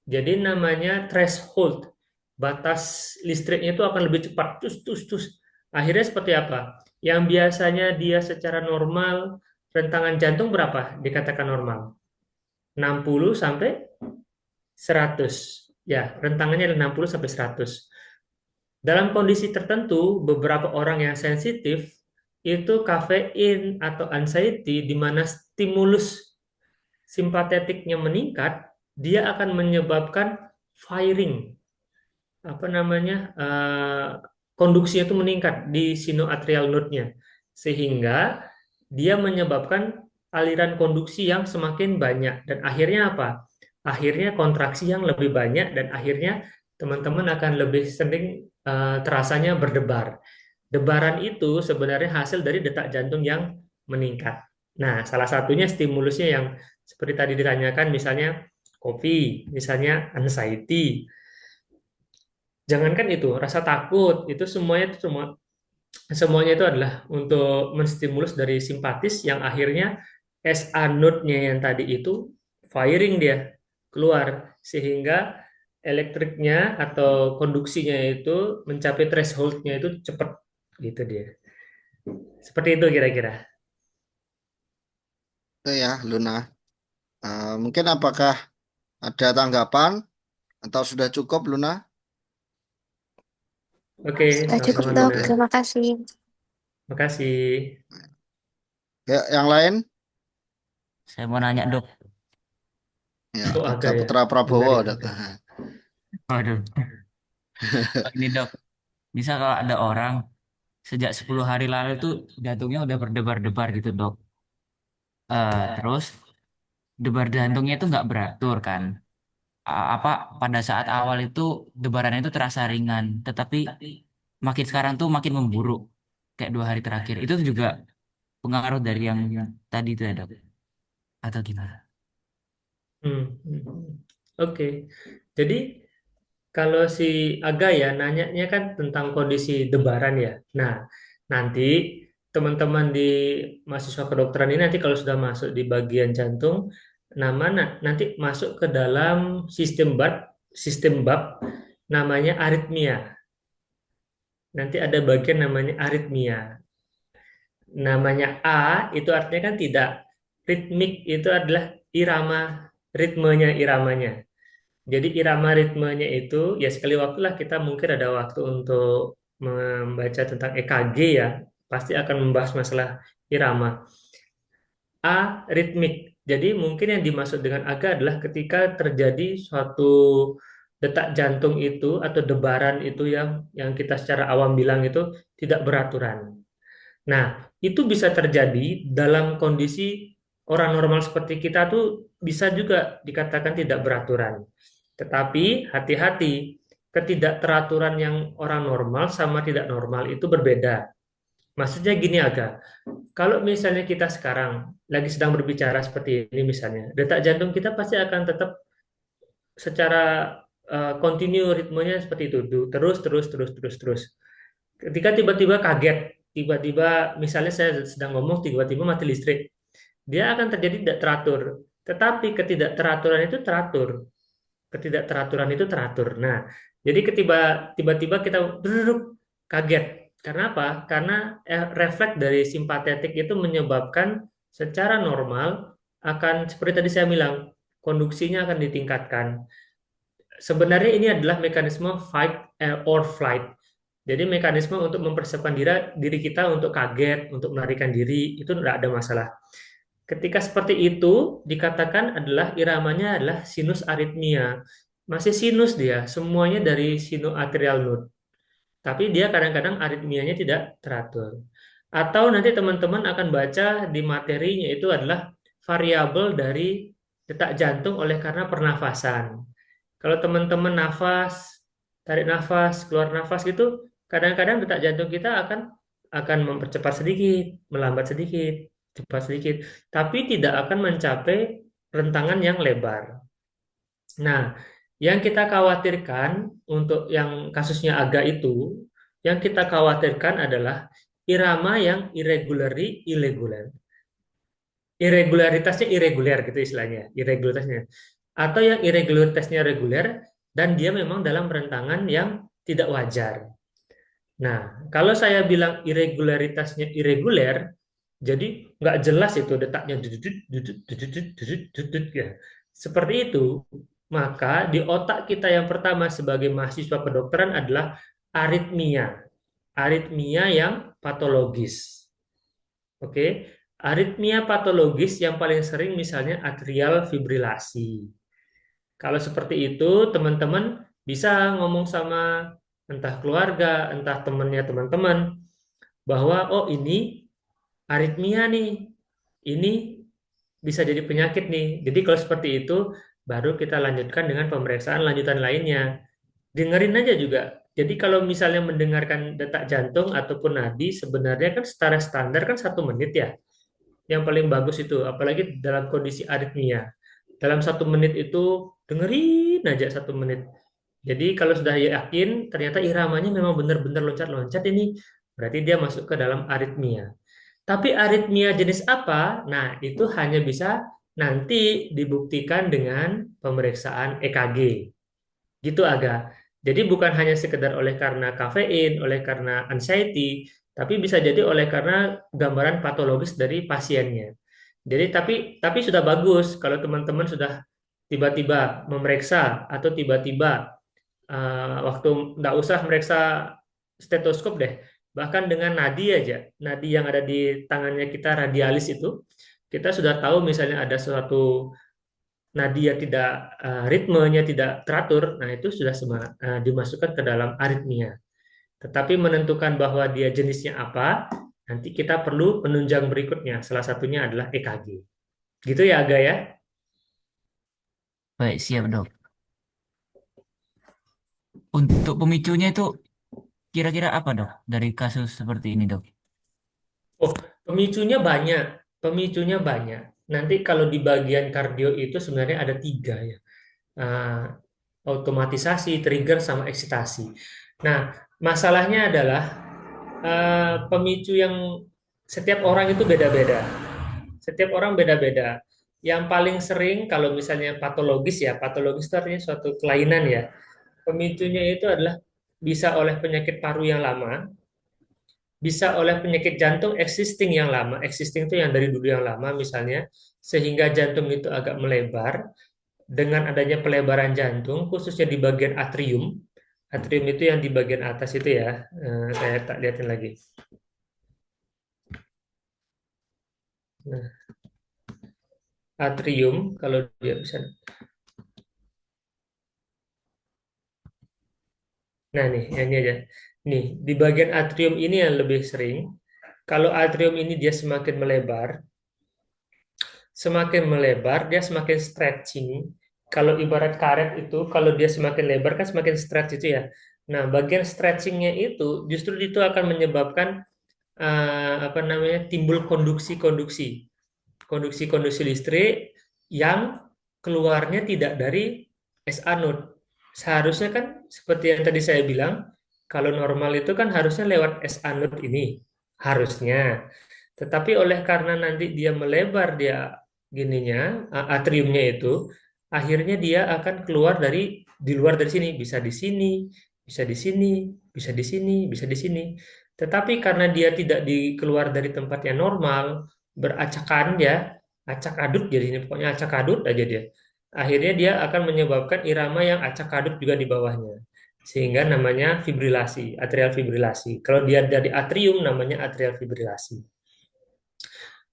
A: Jadi namanya threshold, batas listriknya itu akan lebih cepat, tus tus tus. Akhirnya seperti apa? Yang biasanya dia secara normal rentangan jantung berapa dikatakan normal? 60 sampai 100. Ya, rentangannya adalah 60 sampai 100. Dalam kondisi tertentu, beberapa orang yang sensitif itu kafein atau anxiety di mana stimulus simpatetiknya meningkat, dia akan menyebabkan firing, apa namanya, konduksinya itu meningkat di sinoatrial node-nya, sehingga dia menyebabkan aliran konduksi yang semakin banyak dan akhirnya apa? Akhirnya kontraksi yang lebih banyak dan akhirnya teman-teman akan lebih sering terasanya berdebar. Debaran itu sebenarnya hasil dari detak jantung yang meningkat. Nah, salah satunya stimulusnya yang seperti tadi ditanyakan, misalnya kopi, misalnya anxiety. Jangankan itu, rasa takut, itu semuanya itu adalah untuk menstimulus dari simpatis yang akhirnya SA node-nya yang tadi itu firing dia keluar sehingga elektriknya atau konduksinya itu mencapai threshold-nya itu cepat gitu dia. Seperti itu kira-kira.
B: Itu ya, Luna. Mungkin apakah ada tanggapan atau sudah cukup, Luna?
A: Oke,
C: Sudah cukup
A: sama-sama
C: dok,
A: Luna.
B: Ya.
C: terima kasih.
A: Makasih.
B: Ya, yang lain?
D: Saya mau nanya dok.
B: Ya,
A: Oh,
B: Aga
A: agak ya.
B: Putra
A: Bentar
B: Prabowo.
A: ya,
B: Dok.
A: agak.
D: Waduh. Oh, ini dok. Bisa kalau ada orang sejak 10 hari lalu itu jantungnya udah berdebar-debar gitu dok. Terus debar jantungnya itu nggak beratur kan. Apa pada saat awal itu debaran itu terasa ringan, tetapi makin sekarang tuh makin memburuk. Kayak 2 hari terakhir. Itu juga pengaruh dari yang tadi itu ya dok. Atau gimana?
A: Hmm. Oke. Jadi kalau si Aga ya nanyanya kan tentang kondisi debaran ya. Nah, nanti teman-teman di mahasiswa kedokteran ini nanti kalau sudah masuk di bagian jantung, nah mana nanti masuk ke dalam sistem bab namanya aritmia. Nanti ada bagian namanya aritmia. Namanya A itu artinya kan tidak, ritmik itu adalah irama iramanya. Jadi irama ritmenya itu ya sekali waktu lah kita mungkin ada waktu untuk membaca tentang EKG ya, pasti akan membahas masalah irama. Ritmik. Jadi mungkin yang dimaksud dengan aga adalah ketika terjadi suatu detak jantung itu atau debaran itu yang kita secara awam bilang itu tidak beraturan. Nah, itu bisa terjadi dalam kondisi orang normal seperti kita tuh bisa juga dikatakan tidak beraturan. Tetapi hati-hati, ketidakteraturan yang orang normal sama tidak normal itu berbeda. Maksudnya gini agak, kalau misalnya kita sekarang lagi sedang berbicara seperti ini misalnya, detak jantung kita pasti akan tetap secara continue ritmenya seperti itu, terus terus terus terus terus. Ketika tiba-tiba kaget, tiba-tiba misalnya saya sedang ngomong tiba-tiba mati listrik, dia akan terjadi tidak teratur. Tetapi ketidakteraturan itu teratur. Ketidakteraturan itu teratur. Nah, jadi tiba-tiba kita kaget. Karena apa? Karena refleks dari simpatetik itu menyebabkan secara normal akan seperti tadi saya bilang, konduksinya akan ditingkatkan. Sebenarnya ini adalah mekanisme fight or flight. Jadi mekanisme untuk mempersiapkan diri kita untuk kaget, untuk melarikan diri, itu tidak ada masalah. Ketika seperti itu, dikatakan adalah iramanya adalah sinus aritmia. Masih sinus dia, semuanya dari sinoatrial node. Tapi dia kadang-kadang aritmianya tidak teratur. Atau nanti teman-teman akan baca di materinya itu adalah variabel dari detak jantung oleh karena pernafasan. Kalau teman-teman nafas, tarik nafas, keluar nafas gitu, kadang-kadang detak jantung kita akan mempercepat sedikit, melambat sedikit, cepat sedikit, tapi tidak akan mencapai rentangan yang lebar. Nah, yang kita khawatirkan untuk yang kasusnya agak itu, yang kita khawatirkan adalah irama yang irregular. Irregularitasnya irregular gitu istilahnya, irregularitasnya. Atau yang irregularitasnya reguler dan dia memang dalam rentangan yang tidak wajar. Nah, kalau saya bilang irregularitasnya irreguler, jadi nggak jelas itu detaknya ya. Seperti itu, maka di otak kita yang pertama sebagai mahasiswa kedokteran adalah aritmia. Aritmia yang patologis. Oke, aritmia patologis yang paling sering misalnya atrial fibrilasi. Kalau seperti itu, teman-teman bisa ngomong sama entah keluarga, entah temannya teman-teman, bahwa oh ini aritmia nih, ini bisa jadi penyakit nih. Jadi kalau seperti itu, baru kita lanjutkan dengan pemeriksaan lanjutan lainnya. Dengerin aja juga. Jadi kalau misalnya mendengarkan detak jantung ataupun nadi, sebenarnya kan secara standar kan 1 menit ya. Yang paling bagus itu, apalagi dalam kondisi aritmia. Dalam 1 menit itu dengerin aja 1 menit. Jadi kalau sudah yakin ternyata iramanya memang benar-benar loncat-loncat ini, berarti dia masuk ke dalam aritmia. Tapi aritmia jenis apa? Nah, itu hanya bisa nanti dibuktikan dengan pemeriksaan EKG. Gitu agak. Jadi bukan hanya sekedar oleh karena kafein, oleh karena anxiety, tapi bisa jadi oleh karena gambaran patologis dari pasiennya. Jadi tapi sudah bagus kalau teman-teman sudah tiba-tiba memeriksa atau tiba-tiba waktu nggak usah meriksa stetoskop deh, bahkan dengan nadi aja, nadi yang ada di tangannya kita radialis itu, kita sudah tahu misalnya ada suatu nadi yang tidak ritmenya tidak teratur, nah itu sudah dimasukkan ke dalam aritmia. Tetapi menentukan bahwa dia jenisnya apa, nanti kita perlu penunjang berikutnya. Salah satunya adalah EKG. Gitu ya, Aga ya?
D: Baik, siap dok. Untuk pemicunya itu kira-kira apa dok dari kasus seperti ini dok?
A: Oh, pemicunya banyak. Pemicunya banyak. Nanti kalau di bagian kardio itu sebenarnya ada 3 ya. Uh, Otomatisasi, trigger, sama eksitasi. Nah, masalahnya adalah pemicu yang setiap orang itu beda-beda. Setiap orang beda-beda. Yang paling sering kalau misalnya patologis ya, patologis itu artinya suatu kelainan ya. Pemicunya itu adalah bisa oleh penyakit paru yang lama, bisa oleh penyakit jantung existing yang lama, existing itu yang dari dulu yang lama misalnya, sehingga jantung itu agak melebar. Dengan adanya pelebaran jantung, khususnya di bagian atrium, atrium itu yang di bagian atas itu ya, saya tak lihatin lagi. Nah, atrium, kalau dia bisa. Nah nih, ini aja. Nih, di bagian atrium ini yang lebih sering. Kalau atrium ini dia semakin melebar, dia semakin stretching. Kalau ibarat karet itu, kalau dia semakin lebar kan semakin stretch itu ya. Nah, bagian stretchingnya itu justru itu akan menyebabkan apa namanya timbul konduksi-konduksi, konduksi-konduksi listrik yang keluarnya tidak dari S anode. Seharusnya kan seperti yang tadi saya bilang, kalau normal itu kan harusnya lewat S anode ini, harusnya. Tetapi oleh karena nanti dia melebar dia gininya, atriumnya itu, akhirnya dia akan keluar dari di luar dari sini, bisa di sini, bisa di sini, bisa di sini, bisa di sini. Tetapi karena dia tidak dikeluar dari tempat yang normal, beracakan ya, acak adut jadi ini pokoknya acak adut aja dia. Akhirnya dia akan menyebabkan irama yang acak adut juga di bawahnya. Sehingga namanya fibrilasi, atrial fibrilasi. Kalau dia dari atrium namanya atrial fibrilasi.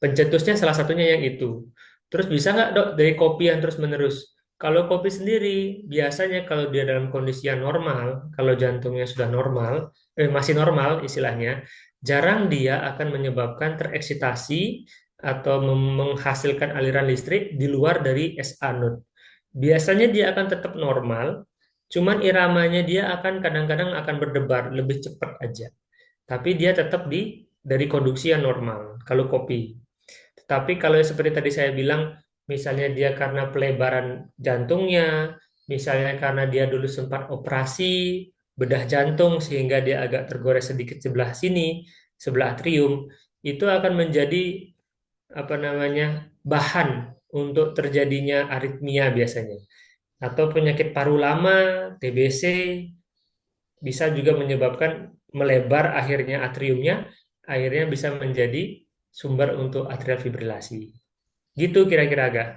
A: Pencetusnya salah satunya yang itu. Terus bisa nggak dok dari kopi yang terus-menerus? Kalau kopi sendiri, biasanya kalau dia dalam kondisi yang normal, kalau jantungnya sudah normal, masih normal istilahnya, jarang dia akan menyebabkan tereksitasi atau menghasilkan aliran listrik di luar dari S anode. Biasanya dia akan tetap normal, cuman iramanya dia akan kadang-kadang akan berdebar lebih cepat aja. Tapi dia tetap dari konduksi yang normal, kalau kopi. Tapi kalau seperti tadi saya bilang, misalnya dia karena pelebaran jantungnya, misalnya karena dia dulu sempat operasi bedah jantung sehingga dia agak tergores sedikit sebelah sini, sebelah atrium, itu akan menjadi apa namanya bahan untuk terjadinya aritmia biasanya. Atau penyakit paru lama, TBC, bisa juga menyebabkan melebar akhirnya atriumnya, akhirnya bisa menjadi sumber untuk atrial fibrilasi. Gitu kira-kira agak.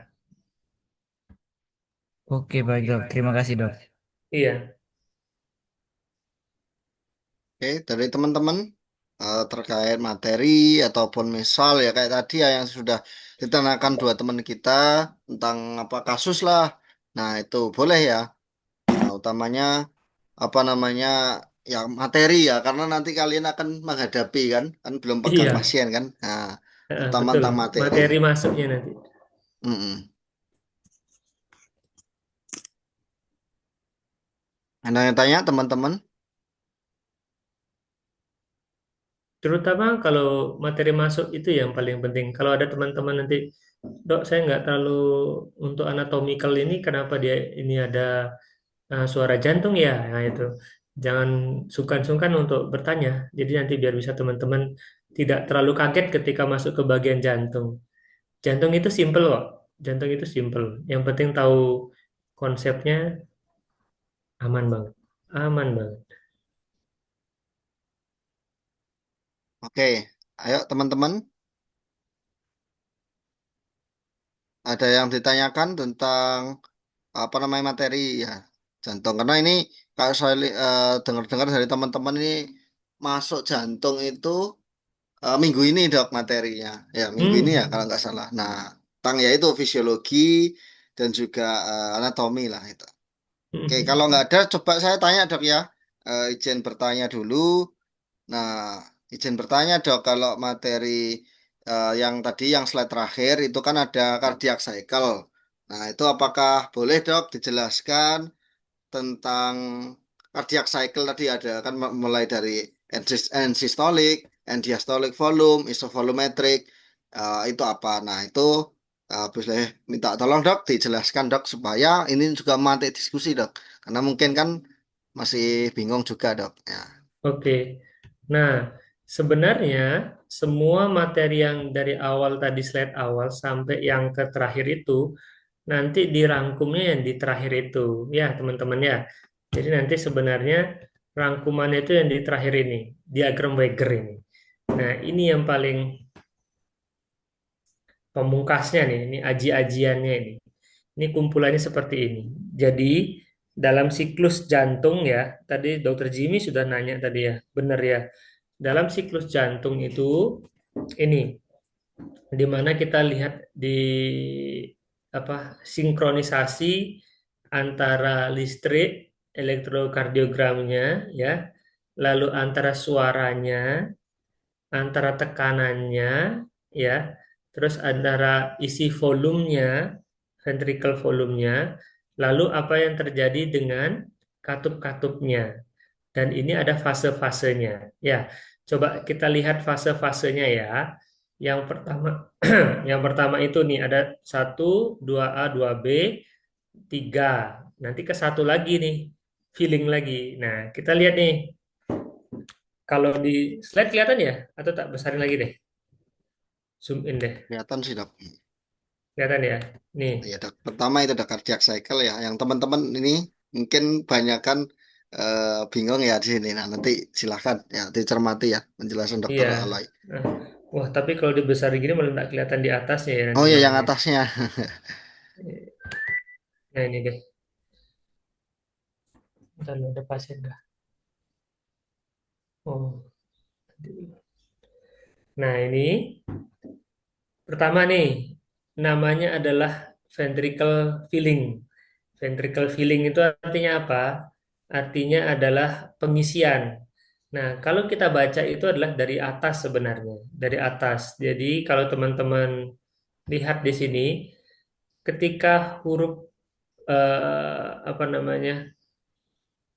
D: Oke, baik dok. Terima kasih dok.
A: Iya,
B: Oke, dari teman-teman terkait materi ataupun misal ya kayak tadi ya yang sudah ditenangkan dua teman kita tentang apa kasus lah. Nah, itu boleh ya. Nah, utamanya apa namanya ya materi ya karena nanti kalian akan menghadapi kan belum pegang
A: iya,
B: pasien kan. Nah, terutama
A: betul.
B: tentang materi.
A: Materi masuknya nanti.
B: Mm-mm. Ada yang tanya teman-teman?
A: Terutama kalau materi masuk itu yang paling penting. Kalau ada teman-teman nanti, dok, saya nggak terlalu untuk anatomical ini, kenapa dia ini ada suara jantung ya? Nah itu, jangan sungkan-sungkan untuk bertanya. Jadi nanti biar bisa teman-teman tidak terlalu kaget ketika masuk ke bagian jantung. Jantung itu simple kok. Jantung itu simple. Yang penting tahu konsepnya aman banget. Aman banget.
B: Oke, ayo teman-teman. Ada yang ditanyakan tentang apa namanya materi ya jantung karena ini kalau saya dengar-dengar dari teman-teman ini masuk jantung itu minggu ini dok materinya ya minggu ini ya kalau
A: Hmm.
B: nggak salah. Nah tentang ya itu fisiologi dan juga anatomi lah itu. Oke kalau nggak ada coba saya tanya dok ya. Izin bertanya dulu. Nah, izin bertanya dok, kalau materi yang tadi yang slide terakhir itu kan ada cardiac cycle. Nah, itu apakah boleh dok dijelaskan tentang cardiac cycle tadi ada kan mulai dari end systolic, end diastolic volume, isovolumetric, itu apa? Nah, itu boleh minta tolong dok dijelaskan dok supaya ini juga memantik diskusi dok. Karena mungkin kan masih bingung juga dok. Ya.
A: Oke. Nah, sebenarnya semua materi yang dari awal tadi slide awal sampai yang ke terakhir itu nanti dirangkumnya yang di terakhir itu, ya teman-teman ya. Jadi nanti sebenarnya rangkumannya itu yang di terakhir ini, diagram Weger ini. Nah, ini yang paling pemungkasnya nih, ini aji-ajiannya ini. Ini kumpulannya seperti ini. Jadi, dalam siklus jantung ya, tadi Dokter Jimmy sudah nanya tadi ya, benar ya. Dalam siklus jantung itu, ini, di mana kita lihat di apa sinkronisasi antara listrik, elektrokardiogramnya ya, lalu antara suaranya, antara tekanannya ya, terus antara isi volumenya, ventricle volumenya, lalu apa yang terjadi dengan katup-katupnya. Dan ini ada fase-fasenya. Ya, coba kita lihat fase-fasenya ya. Yang pertama, yang pertama itu nih ada satu, dua a, dua b, tiga. Nanti ke satu lagi nih, feeling lagi. Nah, kita lihat nih. Kalau di slide kelihatan ya? Atau tak besarin lagi deh? Zoom in deh.
B: Kelihatan sih dok.
A: Kelihatan ya? Nih.
B: Ya dok. Pertama itu ada cardiac cycle ya. Yang teman-teman ini mungkin banyak kan bingung ya di sini. Nah nanti silahkan ya dicermati ya penjelasan dokter
A: Iya.
B: Alay.
A: Nah, wah, tapi kalau dibesarin gini malah nggak kelihatan di atasnya ya
B: Oh
A: nanti
B: ya yang
A: malahnya.
B: atasnya.
A: Nah, ini deh. Bentar, ada pasien nggak? Oh. Nah, ini pertama nih, namanya adalah ventricle filling. Ventricle filling itu artinya apa? Artinya adalah pengisian. Nah, kalau kita baca itu adalah dari atas sebenarnya, dari atas. Jadi, kalau teman-teman lihat di sini, ketika huruf apa namanya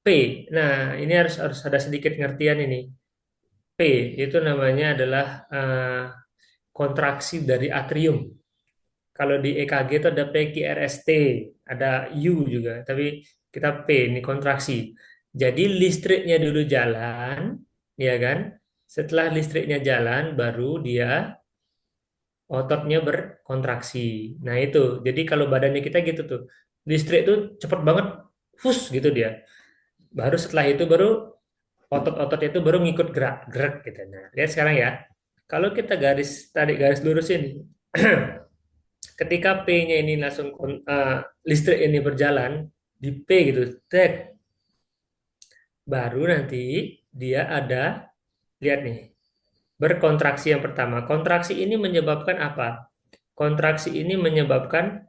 A: P, nah ini harus harus ada sedikit pengertian ini. P itu namanya adalah kontraksi dari atrium. Kalau di EKG itu ada PQRST, ada U juga, tapi kita P ini kontraksi. Jadi listriknya dulu jalan, ya kan? Setelah listriknya jalan, baru dia ototnya berkontraksi. Nah itu, jadi kalau badannya kita gitu tuh, listrik tuh cepet banget, fus gitu dia. Baru setelah itu baru otot-otot itu baru ngikut gerak-gerak gitu. Nah, lihat sekarang ya. Kalau kita tarik garis lurus ini, ketika P-nya ini langsung listrik ini berjalan di P gitu, tek, baru nanti dia ada lihat nih berkontraksi yang pertama. Kontraksi ini menyebabkan apa? Kontraksi ini menyebabkan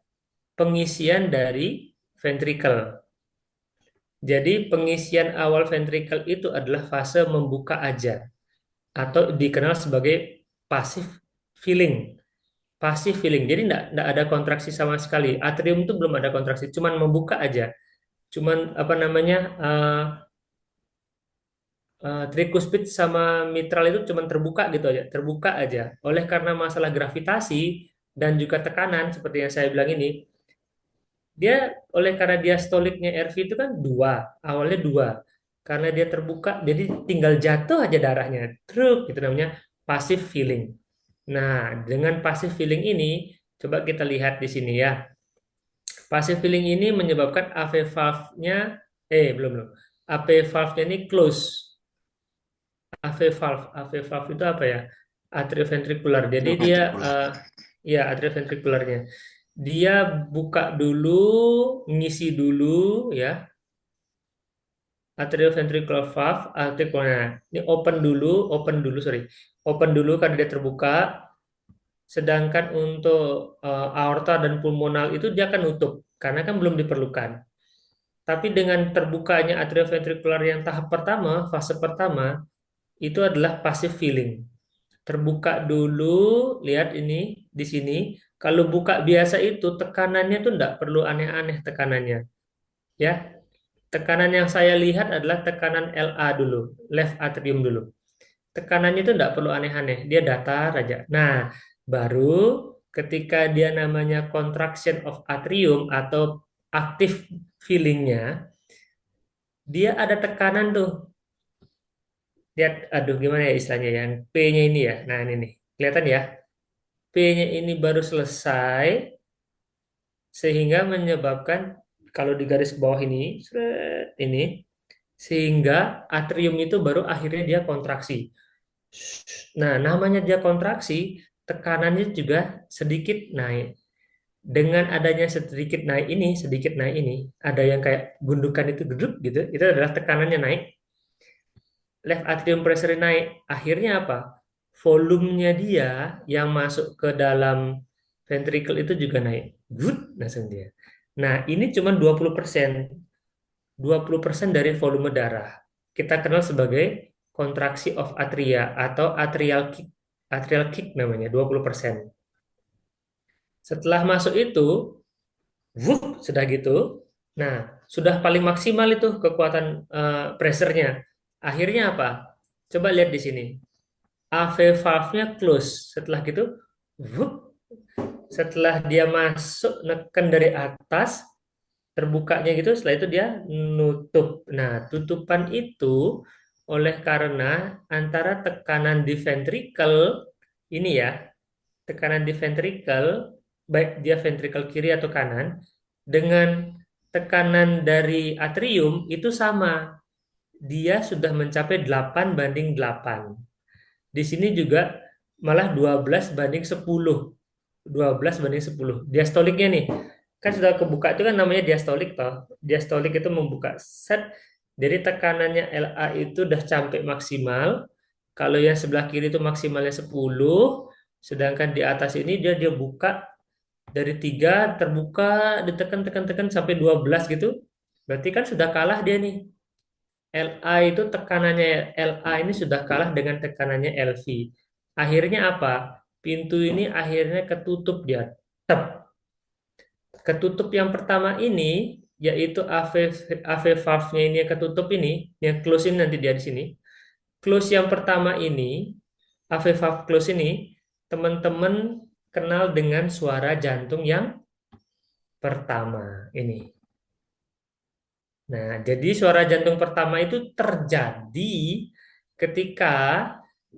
A: pengisian dari ventricle. Jadi pengisian awal ventricle itu adalah fase membuka aja atau dikenal sebagai passive filling. Passive filling. Jadi enggak ada kontraksi sama sekali. Atrium itu belum ada kontraksi, cuman membuka aja. Cuman apa namanya tricuspid sama mitral itu cuman terbuka gitu aja, terbuka aja. Oleh karena masalah gravitasi dan juga tekanan seperti yang saya bilang ini, dia oleh karena diastoliknya RV itu kan dua, awalnya dua. Karena dia terbuka, jadi tinggal jatuh aja darahnya. Truk, itu namanya passive filling. Nah, dengan passive filling ini, coba kita lihat di sini ya. Passive filling ini menyebabkan AV valve-nya, belum belum. AV valve-nya ini close. AV valve itu apa ya? Atrioventricular. Jadi dia,
B: Ventrikular.
A: ya atrioventricularnya. Dia buka dulu, ngisi dulu, ya. Atrioventricular valve, atrioventricular. Ini open dulu, sorry. Open dulu karena dia terbuka. Sedangkan untuk aorta dan pulmonal itu dia akan nutup karena kan belum diperlukan. Tapi dengan terbukanya atrioventrikular yang tahap pertama, fase pertama, itu adalah passive filling. Terbuka dulu, lihat ini di sini. Kalau buka biasa itu tekanannya tuh enggak perlu aneh-aneh tekanannya. Ya, tekanan yang saya lihat adalah tekanan LA dulu, left atrium dulu. Tekanannya itu enggak perlu aneh-aneh, dia datar aja. Nah, baru ketika dia namanya contraction of atrium atau active feelingnya, dia ada tekanan tuh. Lihat, aduh gimana ya istilahnya yang P-nya ini ya. Nah ini nih, kelihatan ya. P-nya ini baru selesai sehingga menyebabkan kalau di garis bawah ini, seret, ini sehingga atrium itu baru akhirnya dia kontraksi. Nah, namanya dia kontraksi, tekanannya juga sedikit naik. Dengan adanya sedikit naik ini, ada yang kayak gundukan itu duduk gitu, itu adalah tekanannya naik, left atrium pressure naik. Akhirnya apa? Volumenya dia yang masuk ke dalam ventricle itu juga naik. Good, langsung dia. Nah, ini cuma 20%. 20% dari volume darah. Kita kenal sebagai kontraksi of atria atau atrial kick. Atrial kick namanya, 20%. Setelah masuk itu, sudah gitu. Nah, sudah paling maksimal itu kekuatan pressure-nya. Akhirnya apa? Coba lihat di sini. AV valve-nya close. Setelah gitu, wup, setelah dia masuk neken dari atas, terbukanya gitu, setelah itu dia nutup. Nah, tutupan itu oleh karena antara tekanan di ventricle ini ya, tekanan di ventricle, baik dia ventricle kiri atau kanan, dengan tekanan dari atrium itu sama. Dia sudah mencapai 8/8. Di sini juga malah 12/10. 12/10. Diastoliknya nih, kan sudah kebuka itu kan namanya diastolik toh. Diastolik itu membuka set. Jadi tekanannya LA itu udah sampai maksimal. Kalau yang sebelah kiri itu maksimalnya 10, sedangkan di atas ini dia buka dari 3 terbuka, ditekan tekan tekan sampai 12 gitu. Berarti kan sudah kalah dia nih. LA itu tekanannya LA ini sudah kalah dengan tekanannya LV. Akhirnya apa? Pintu ini akhirnya ketutup dia. Tep. Ketutup yang pertama ini yaitu AV valve-nya ini yang ketutup ini, yang close ini nanti dia di sini. Close yang pertama ini, AV valve close ini, teman-teman kenal dengan suara jantung yang pertama ini. Nah, jadi suara jantung pertama itu terjadi ketika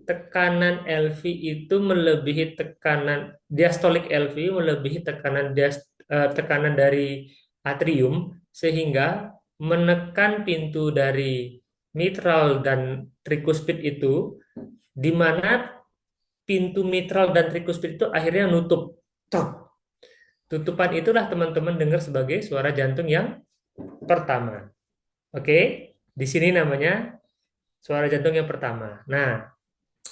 A: tekanan LV itu melebihi tekanan diastolik LV melebihi tekanan dari atrium sehingga menekan pintu dari mitral dan tricuspid itu di mana pintu mitral dan tricuspid itu akhirnya nutup. Tok. Tutupan itulah teman-teman dengar sebagai suara jantung yang pertama. Oke, di sini namanya suara jantung yang pertama. Nah,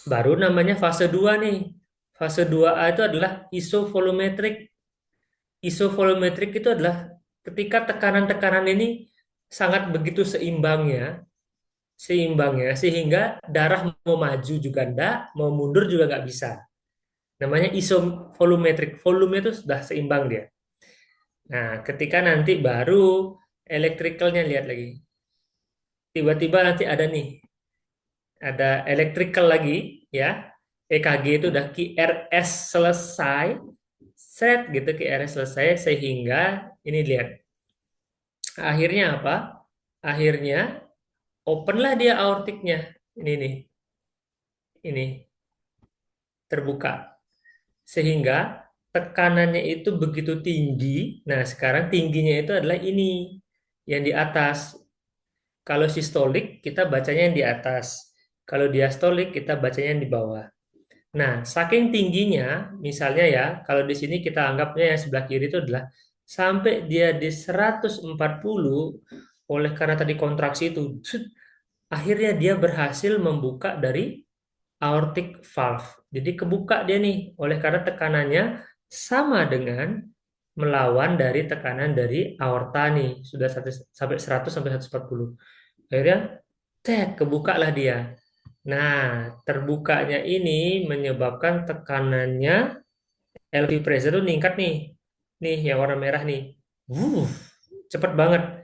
A: baru namanya fase 2 nih. Fase 2A itu adalah isovolumetric. Isovolumetric itu adalah ketika tekanan-tekanan ini sangat begitu seimbangnya sehingga darah mau maju juga enggak, mau mundur juga nggak bisa. Namanya isovolumetric. Volume itu sudah seimbang dia. Nah, ketika nanti baru elektrikalnya lihat lagi. Tiba-tiba nanti ada nih, ada electrical lagi ya. EKG itu udah QRS selesai, set gitu QRS selesai sehingga ini lihat. Akhirnya apa? Akhirnya open lah dia aortiknya. Ini nih, ini terbuka. Sehingga tekanannya itu begitu tinggi. Nah, sekarang tingginya itu adalah ini yang di atas. Kalau sistolik kita bacanya yang di atas. Kalau diastolik kita bacanya yang di bawah. Nah, saking tingginya, misalnya ya, kalau di sini kita anggapnya yang sebelah kiri itu adalah sampai dia di 140 oleh karena tadi kontraksi itu, akhirnya dia berhasil membuka dari aortic valve. Jadi kebuka dia nih, oleh karena tekanannya sama dengan melawan dari tekanan dari aorta nih, sudah sampai 100 sampai 140. Akhirnya, kebukalah dia. Nah, terbukanya ini menyebabkan tekanannya LV pressure itu meningkat nih. Nih, yang warna merah nih. Wuh, cepet banget.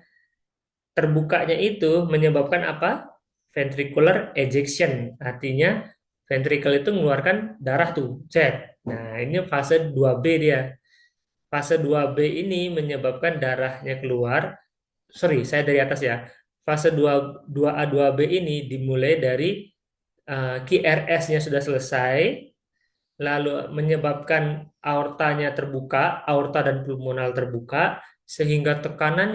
A: Terbukanya itu menyebabkan apa? Ventricular ejection. Artinya ventricle itu mengeluarkan darah tuh. Cet. Nah, ini fase 2B dia. Fase 2B ini menyebabkan darahnya keluar. Sorry, saya dari atas ya. Fase 2A 2B ini dimulai dari QRS-nya sudah selesai, lalu menyebabkan aortanya terbuka, aorta dan pulmonal terbuka, sehingga tekanan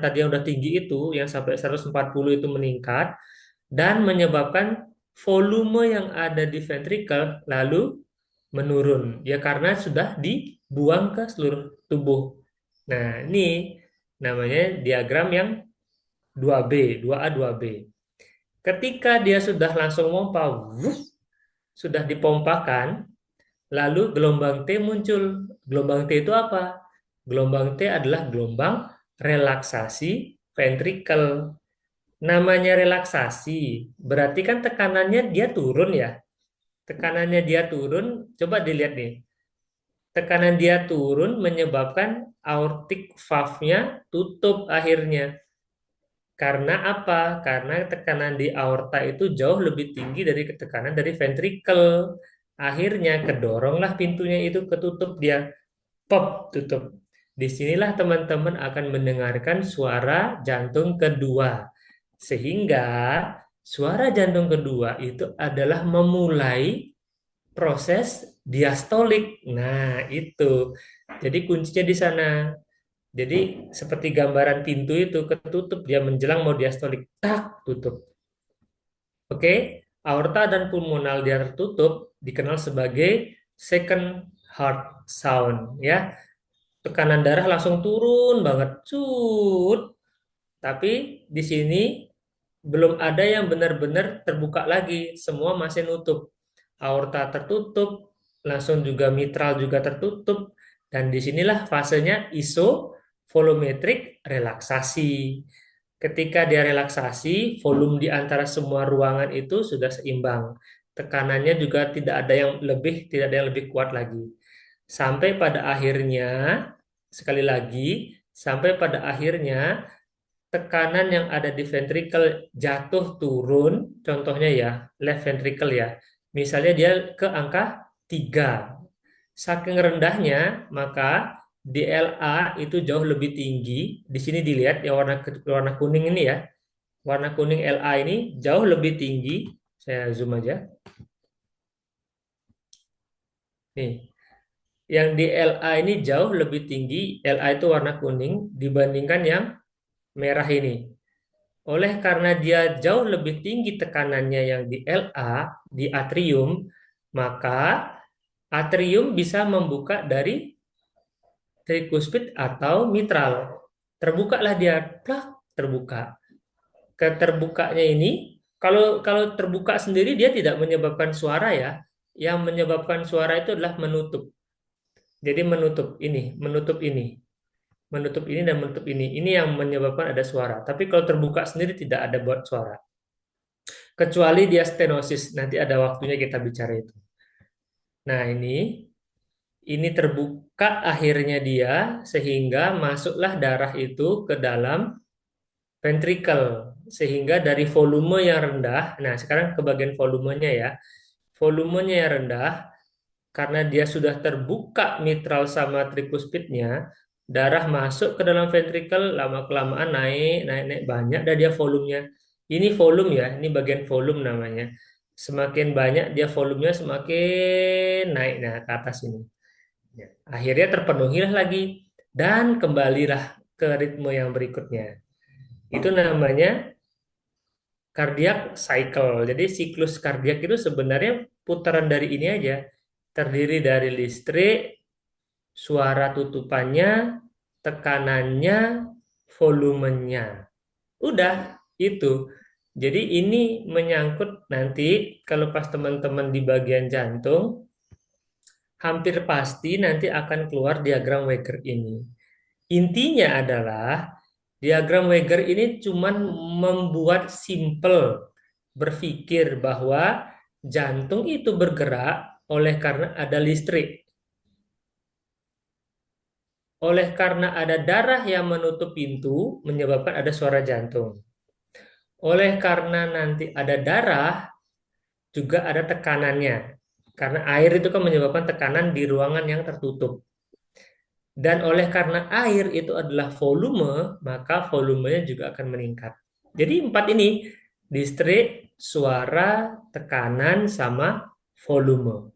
A: tadi yang udah tinggi itu, yang sampai 140 itu meningkat, dan menyebabkan volume yang ada di ventricle lalu menurun. Ya karena sudah dibuang ke seluruh tubuh. Nah, ini namanya diagram yang 2B, 2A, 2B. Ketika dia sudah langsung pompa, wuff, sudah dipompakan, lalu gelombang T muncul. Gelombang T itu apa? Gelombang T adalah gelombang relaksasi ventricle. Namanya relaksasi, berarti kan tekanannya dia turun ya. Tekanannya dia turun, coba dilihat nih. Tekanan dia turun menyebabkan aortic valve-nya tutup akhirnya. Karena apa? Karena tekanan di aorta itu jauh lebih tinggi dari tekanan dari ventricle. Akhirnya kedoronglah pintunya itu ketutup dia. Pop, tutup. Disinilah teman-teman akan mendengarkan suara jantung kedua. Sehingga suara jantung kedua itu adalah memulai proses diastolik. Nah, itu. Jadi kuncinya di sana. Jadi seperti gambaran pintu itu ketutup, dia menjelang mau diastolik. Tak, tutup. Oke, aorta dan pulmonal dia tertutup dikenal sebagai second heart sound ya. Tekanan darah langsung turun banget. Cut. Tapi di sini belum ada yang benar-benar terbuka lagi. Semua masih nutup. Aorta tertutup, langsung juga mitral juga tertutup. Dan disinilah fasenya isovolumetric relaksasi. Ketika dia relaksasi, volume di antara semua ruangan itu sudah seimbang. Tekanannya juga tidak ada yang lebih, tidak ada yang lebih kuat lagi. Sampai pada akhirnya, sekali lagi, sampai pada akhirnya tekanan yang ada di ventricle jatuh turun, contohnya ya, left ventricle ya. Misalnya dia ke angka 3. Saking rendahnya, maka DLA itu jauh lebih tinggi. Di sini dilihat ya warna kuning ini ya. Warna kuning LA ini jauh lebih tinggi. Saya zoom aja. Nih, yang di LA ini jauh lebih tinggi. LA itu warna kuning dibandingkan yang merah ini. Oleh karena dia jauh lebih tinggi tekanannya yang di LA, di atrium, maka atrium bisa membuka dari trikuspid atau mitral. Terbukalah dia, plak, terbuka. Keterbukanya ini, kalau kalau terbuka sendiri dia tidak menyebabkan suara ya. Yang menyebabkan suara itu adalah menutup. Jadi menutup ini, menutup ini dan menutup ini. Ini yang menyebabkan ada suara. Tapi kalau terbuka sendiri tidak ada buat suara. Kecuali dia stenosis, nanti ada waktunya kita bicara itu. Nah, ini terbuka akhirnya dia sehingga masuklah darah itu ke dalam ventricle sehingga dari volume yang rendah. Nah, sekarang ke bagian volumenya ya. Volumenya yang rendah karena dia sudah terbuka mitral sama trikuspidnya, darah masuk ke dalam ventricle lama-kelamaan naik, naik, naik banyak dan dia volumenya. Ini volume ya, ini bagian volume namanya. Semakin banyak dia volumenya semakin naik nah ke atas ini. Ya, akhirnya terpenuhilah lagi dan kembalilah ke ritme yang berikutnya. Itu namanya cardiac cycle. Jadi siklus kardiak itu sebenarnya putaran dari ini aja. Terdiri dari listrik, suara tutupannya, tekanannya, volumenya. Udah, itu. Jadi ini menyangkut nanti kalau pas teman-teman di bagian jantung, hampir pasti nanti akan keluar diagram Weger ini. Intinya adalah diagram Weger ini cuman membuat simple berpikir bahwa jantung itu bergerak oleh karena ada listrik. Oleh karena ada darah yang menutup pintu menyebabkan ada suara jantung. Oleh karena nanti ada darah juga ada tekanannya. Karena air itu kan menyebabkan tekanan di ruangan yang tertutup. Dan oleh karena air itu adalah volume, maka volumenya juga akan meningkat. Jadi 4 ini, listrik, suara, tekanan, sama volume.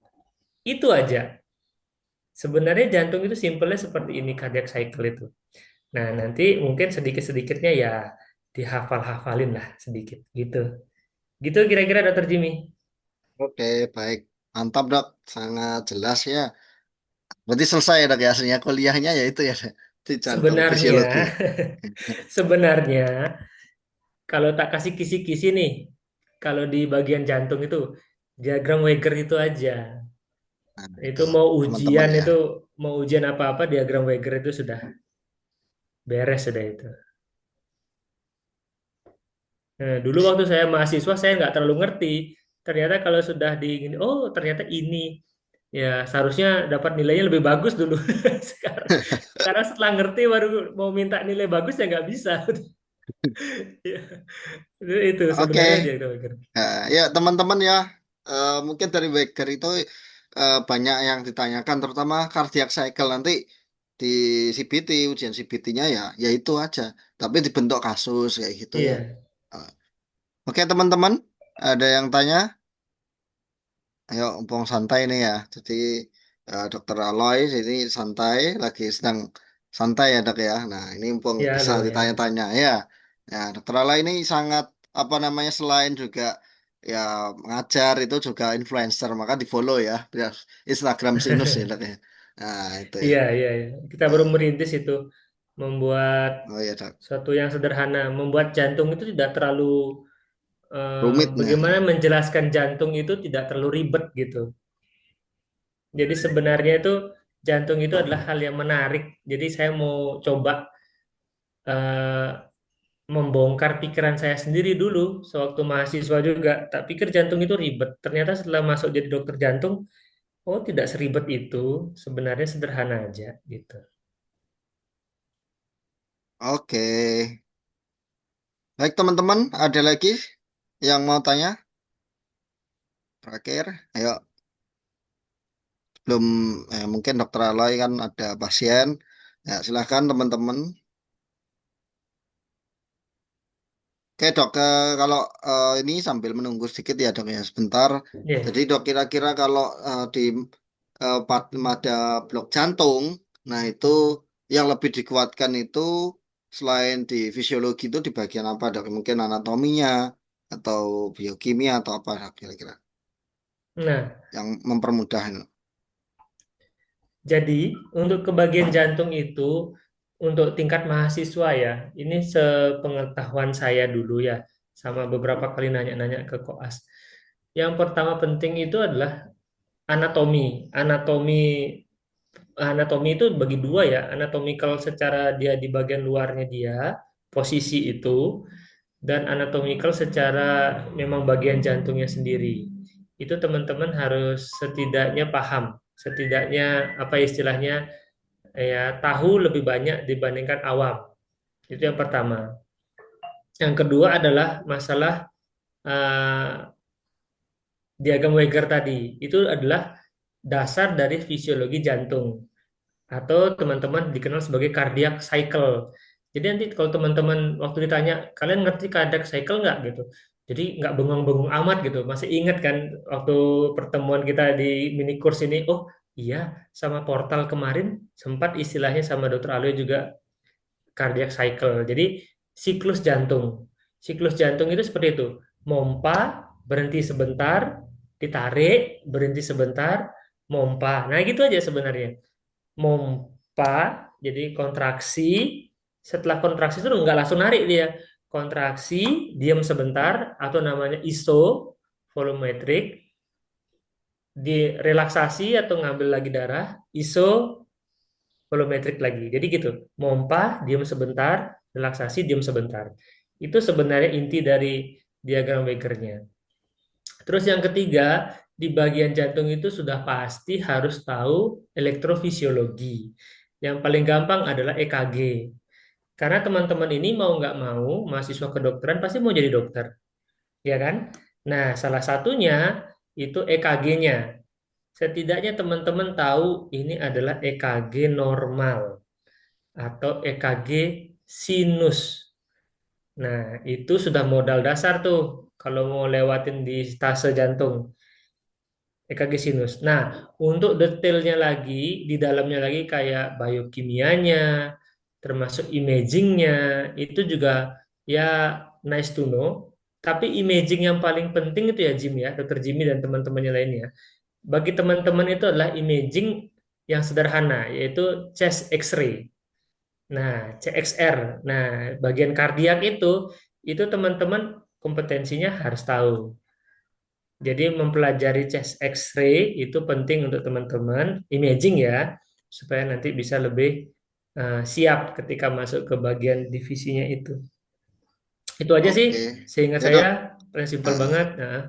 A: Itu aja. Sebenarnya jantung itu simpelnya seperti ini, cardiac cycle itu. Nah, nanti mungkin sedikit-sedikitnya ya dihafal-hafalin lah sedikit gitu. Gitu kira-kira Dokter Jimmy.
B: Oke, baik. Mantap, Dok. Sangat jelas ya. Berarti selesai ya, Dok ya. Aslinya kuliahnya ya itu ya, di jantung
A: Sebenarnya,
B: fisiologi.
A: sebenarnya kalau tak kasih kisi-kisi nih, kalau di bagian jantung itu diagram Weiger itu aja.
B: Nah,
A: Itu
B: itu teman-teman ya.
A: mau ujian apa-apa diagram Weiger itu sudah beres sudah itu. Nah, dulu waktu saya mahasiswa saya nggak terlalu ngerti. Ternyata kalau sudah di gini, oh ternyata ini ya seharusnya dapat nilainya lebih bagus dulu. Sekarang, sekarang setelah ngerti baru mau minta nilai bagus ya nggak bisa. Ya, itu sebenarnya
B: Oke.
A: dia itu.
B: Ya, teman-teman ya, mungkin dari Weger itu banyak yang ditanyakan, terutama cardiac cycle nanti di CBT, ujian CBT-nya ya, ya itu aja. Tapi dibentuk kasus kayak gitu ya.
A: Iya,
B: Eh, Oke teman-teman, ada yang tanya? Ayo, mumpung santai nih ya. Jadi Dokter Aloy ini santai, lagi sedang santai ya dok ya. Nah ini mumpung
A: ya
B: bisa
A: loh ya.
B: ditanya-tanya ya. Ya Dokter Aloy ini sangat apa namanya selain juga ya mengajar itu juga influencer, maka di follow ya. Biar Instagram Sinus ya dok ya. Nah itu ya.
A: Iya, iya, iya. Kita baru
B: Nah,
A: merintis itu membuat
B: oh ya dok.
A: suatu yang sederhana, membuat jantung itu tidak terlalu
B: Rumit nih.
A: bagaimana menjelaskan jantung itu tidak terlalu ribet gitu. Jadi sebenarnya itu jantung itu adalah hal yang menarik. Jadi saya mau coba eh, membongkar pikiran saya sendiri dulu sewaktu mahasiswa juga. Tak pikir jantung itu ribet. Ternyata setelah masuk jadi dokter jantung, oh tidak seribet itu. Sebenarnya sederhana aja gitu.
B: Oke. Baik teman-teman, ada lagi yang mau tanya? Terakhir, ayo. Belum mungkin dokter Aloy kan ada pasien ya silahkan teman-teman. Oke dok, kalau ini sambil menunggu sedikit ya dok ya sebentar. Jadi
A: Ya.
B: dok kira-kira kalau di pada blok jantung, nah itu yang lebih dikuatkan itu selain di fisiologi itu di bagian apa dok? Mungkin anatominya atau biokimia atau apa dok, kira-kira
A: Nah,
B: yang mempermudah.
A: jadi untuk kebagian jantung itu untuk tingkat mahasiswa ya, ini sepengetahuan saya dulu ya, sama beberapa kali nanya-nanya ke koas. Yang pertama penting itu adalah anatomi. Anatomi itu bagi dua ya, anatomical secara dia di bagian luarnya dia, posisi itu, dan anatomical secara memang bagian jantungnya sendiri. Itu teman-teman harus setidaknya paham, setidaknya apa istilahnya ya tahu lebih banyak dibandingkan awam. Itu yang pertama. Yang kedua adalah masalah diagram Weiger tadi. Itu adalah dasar dari fisiologi jantung atau teman-teman dikenal sebagai cardiac cycle. Jadi nanti kalau teman-teman waktu ditanya, kalian ngerti cardiac cycle nggak gitu? Jadi nggak bengong-bengong amat gitu. Masih ingat kan waktu pertemuan kita di mini course ini? Oh iya, sama portal kemarin sempat istilahnya sama Dokter Alwi juga cardiac cycle. Jadi siklus jantung. Siklus jantung itu seperti itu. Mompa, berhenti sebentar, ditarik, berhenti sebentar, mompa. Nah gitu aja sebenarnya mompa jadi kontraksi setelah kontraksi itu nggak langsung narik dia kontraksi diam sebentar atau namanya iso volumetric direlaksasi atau ngambil lagi darah iso volumetric lagi jadi gitu mompa diam sebentar relaksasi diam sebentar itu sebenarnya inti dari diagram Weigernya. Terus yang ketiga, di bagian jantung itu sudah pasti harus tahu elektrofisiologi. Yang paling gampang adalah EKG. Karena teman-teman ini mau nggak mau, mahasiswa kedokteran pasti mau jadi dokter, ya kan? Nah, salah satunya itu EKG-nya. Setidaknya teman-teman tahu ini adalah EKG normal atau EKG sinus. Nah, itu sudah modal dasar tuh kalau mau lewatin di stase jantung. EKG sinus. Nah, untuk detailnya lagi, di dalamnya lagi kayak biokimianya, termasuk imagingnya, itu juga ya nice to know. Tapi imaging yang paling penting itu ya Jim ya, Dokter Jimmy dan teman-temannya lainnya. Bagi teman-teman itu adalah imaging yang sederhana, yaitu chest X-ray. Nah, CXR. Nah, bagian kardiak itu teman-teman kompetensinya harus tahu. Jadi mempelajari chest X-ray itu penting untuk teman-teman, imaging ya, supaya nanti bisa lebih siap ketika masuk ke bagian divisinya itu. Itu aja sih,
B: Oke,
A: seingat
B: ya
A: saya,
B: dok.
A: paling simpel banget.
B: Ah,
A: Nah,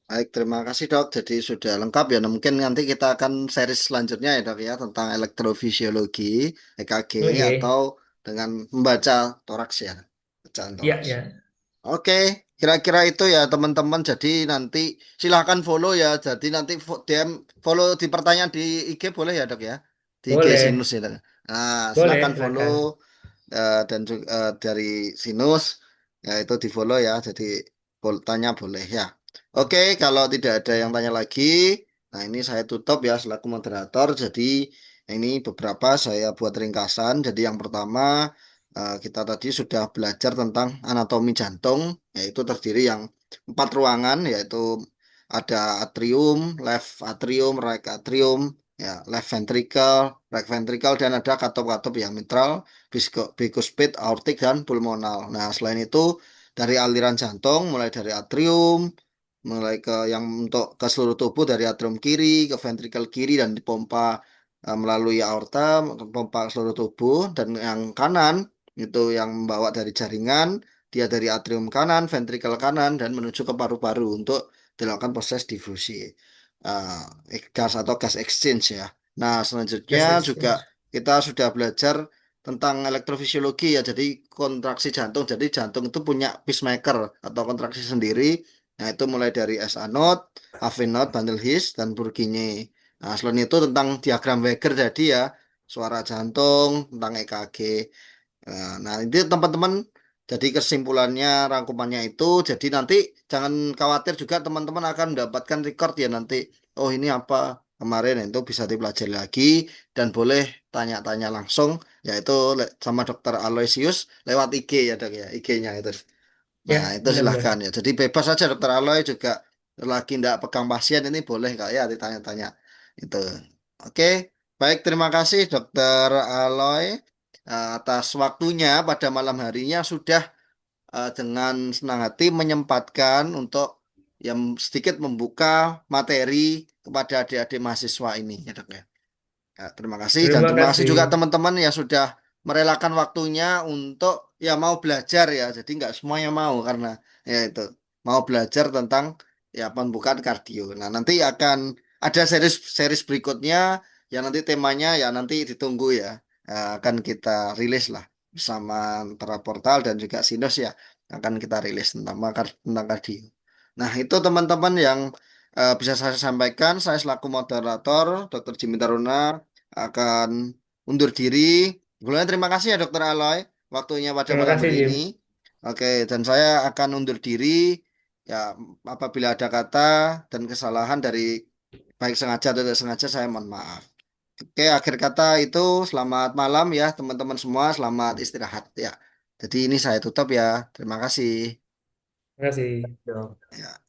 B: baik, terima kasih dok. Jadi sudah lengkap ya. Nah, mungkin nanti kita akan series selanjutnya ya dok ya tentang elektrofisiologi, EKG
A: oke.
B: atau dengan membaca toraks ya, bacaan
A: Ya,
B: toraks.
A: ya.
B: Oke, kira-kira itu ya teman-teman. Jadi nanti silahkan follow ya. Jadi nanti DM follow di pertanyaan di IG boleh ya dok ya, di IG Sinus
A: Boleh,
B: ya dok. Nah,
A: boleh,
B: silahkan follow
A: silakan.
B: dan juga dari Sinus ya itu di follow ya. Jadi tanya boleh ya. Oke, kalau tidak ada yang tanya lagi, nah ini saya tutup ya selaku moderator. Jadi ini beberapa saya buat ringkasan. Jadi yang pertama kita tadi sudah belajar tentang anatomi jantung, yaitu terdiri yang 4 ruangan, yaitu ada atrium, left atrium, right atrium, ya left ventricle, right ventricle, dan ada katup-katup yang mitral, bicuspid, aortik, dan pulmonal. Nah, selain itu dari aliran jantung, mulai dari atrium, mulai ke yang untuk ke seluruh tubuh dari atrium kiri ke ventricle kiri dan dipompa melalui aorta, pompa ke seluruh tubuh, dan yang kanan itu yang membawa dari jaringan, dia dari atrium kanan, ventricle kanan, dan menuju ke paru-paru untuk dilakukan proses difusi uh, gas atau gas exchange ya. Nah, selanjutnya
A: Gas
B: juga
A: exchange.
B: kita sudah belajar tentang elektrofisiologi ya. Jadi kontraksi jantung. Jadi jantung itu punya pacemaker atau kontraksi sendiri. Nah, itu mulai dari SA node, AV node, bundle His, dan Purkinje. Nah, selain itu tentang diagram Weger jadi ya, suara jantung, tentang EKG. Nah, itu teman-teman, jadi kesimpulannya, rangkumannya itu, jadi nanti jangan khawatir juga teman-teman akan mendapatkan record ya nanti. Oh ini apa kemarin itu bisa dipelajari lagi dan boleh tanya-tanya langsung, yaitu sama Dokter Aloysius lewat IG ya dok ya, IG-nya itu. Nah
A: Ya,
B: itu silahkan
A: benar-benar.
B: ya. Jadi bebas saja Dokter Aloy juga lagi ndak pegang pasien ini boleh kak ya ditanya-tanya itu. Oke, baik terima kasih Dokter Aloy atas waktunya pada malam harinya sudah dengan senang hati menyempatkan untuk yang sedikit membuka materi kepada adik-adik mahasiswa ini ya dok ya. Ya, terima kasih dan
A: Terima
B: terima kasih
A: kasih.
B: juga teman-teman ya sudah merelakan waktunya untuk ya mau belajar ya. Jadi nggak semuanya mau karena ya itu mau belajar tentang ya pembukaan kardio. Nah, nanti akan ada series berikutnya yang nanti temanya ya nanti ditunggu ya. Akan kita rilis lah bersama antara portal dan juga Sinus ya akan kita rilis tentang kardio. Nah, itu teman-teman yang bisa saya sampaikan. Saya selaku moderator Dr. Jimmy Taruna akan undur diri. Sebelumnya terima kasih ya Dokter Aloy waktunya pada
A: Terima
B: malam
A: kasih,
B: hari
A: Jim.
B: ini. Oke, dan saya akan undur diri ya apabila ada kata dan kesalahan dari baik sengaja atau tidak sengaja saya mohon maaf. Oke, akhir kata itu selamat malam ya teman-teman semua, selamat istirahat ya. Jadi ini saya tutup ya. Terima kasih.
A: Terima kasih, dok.
B: Ya.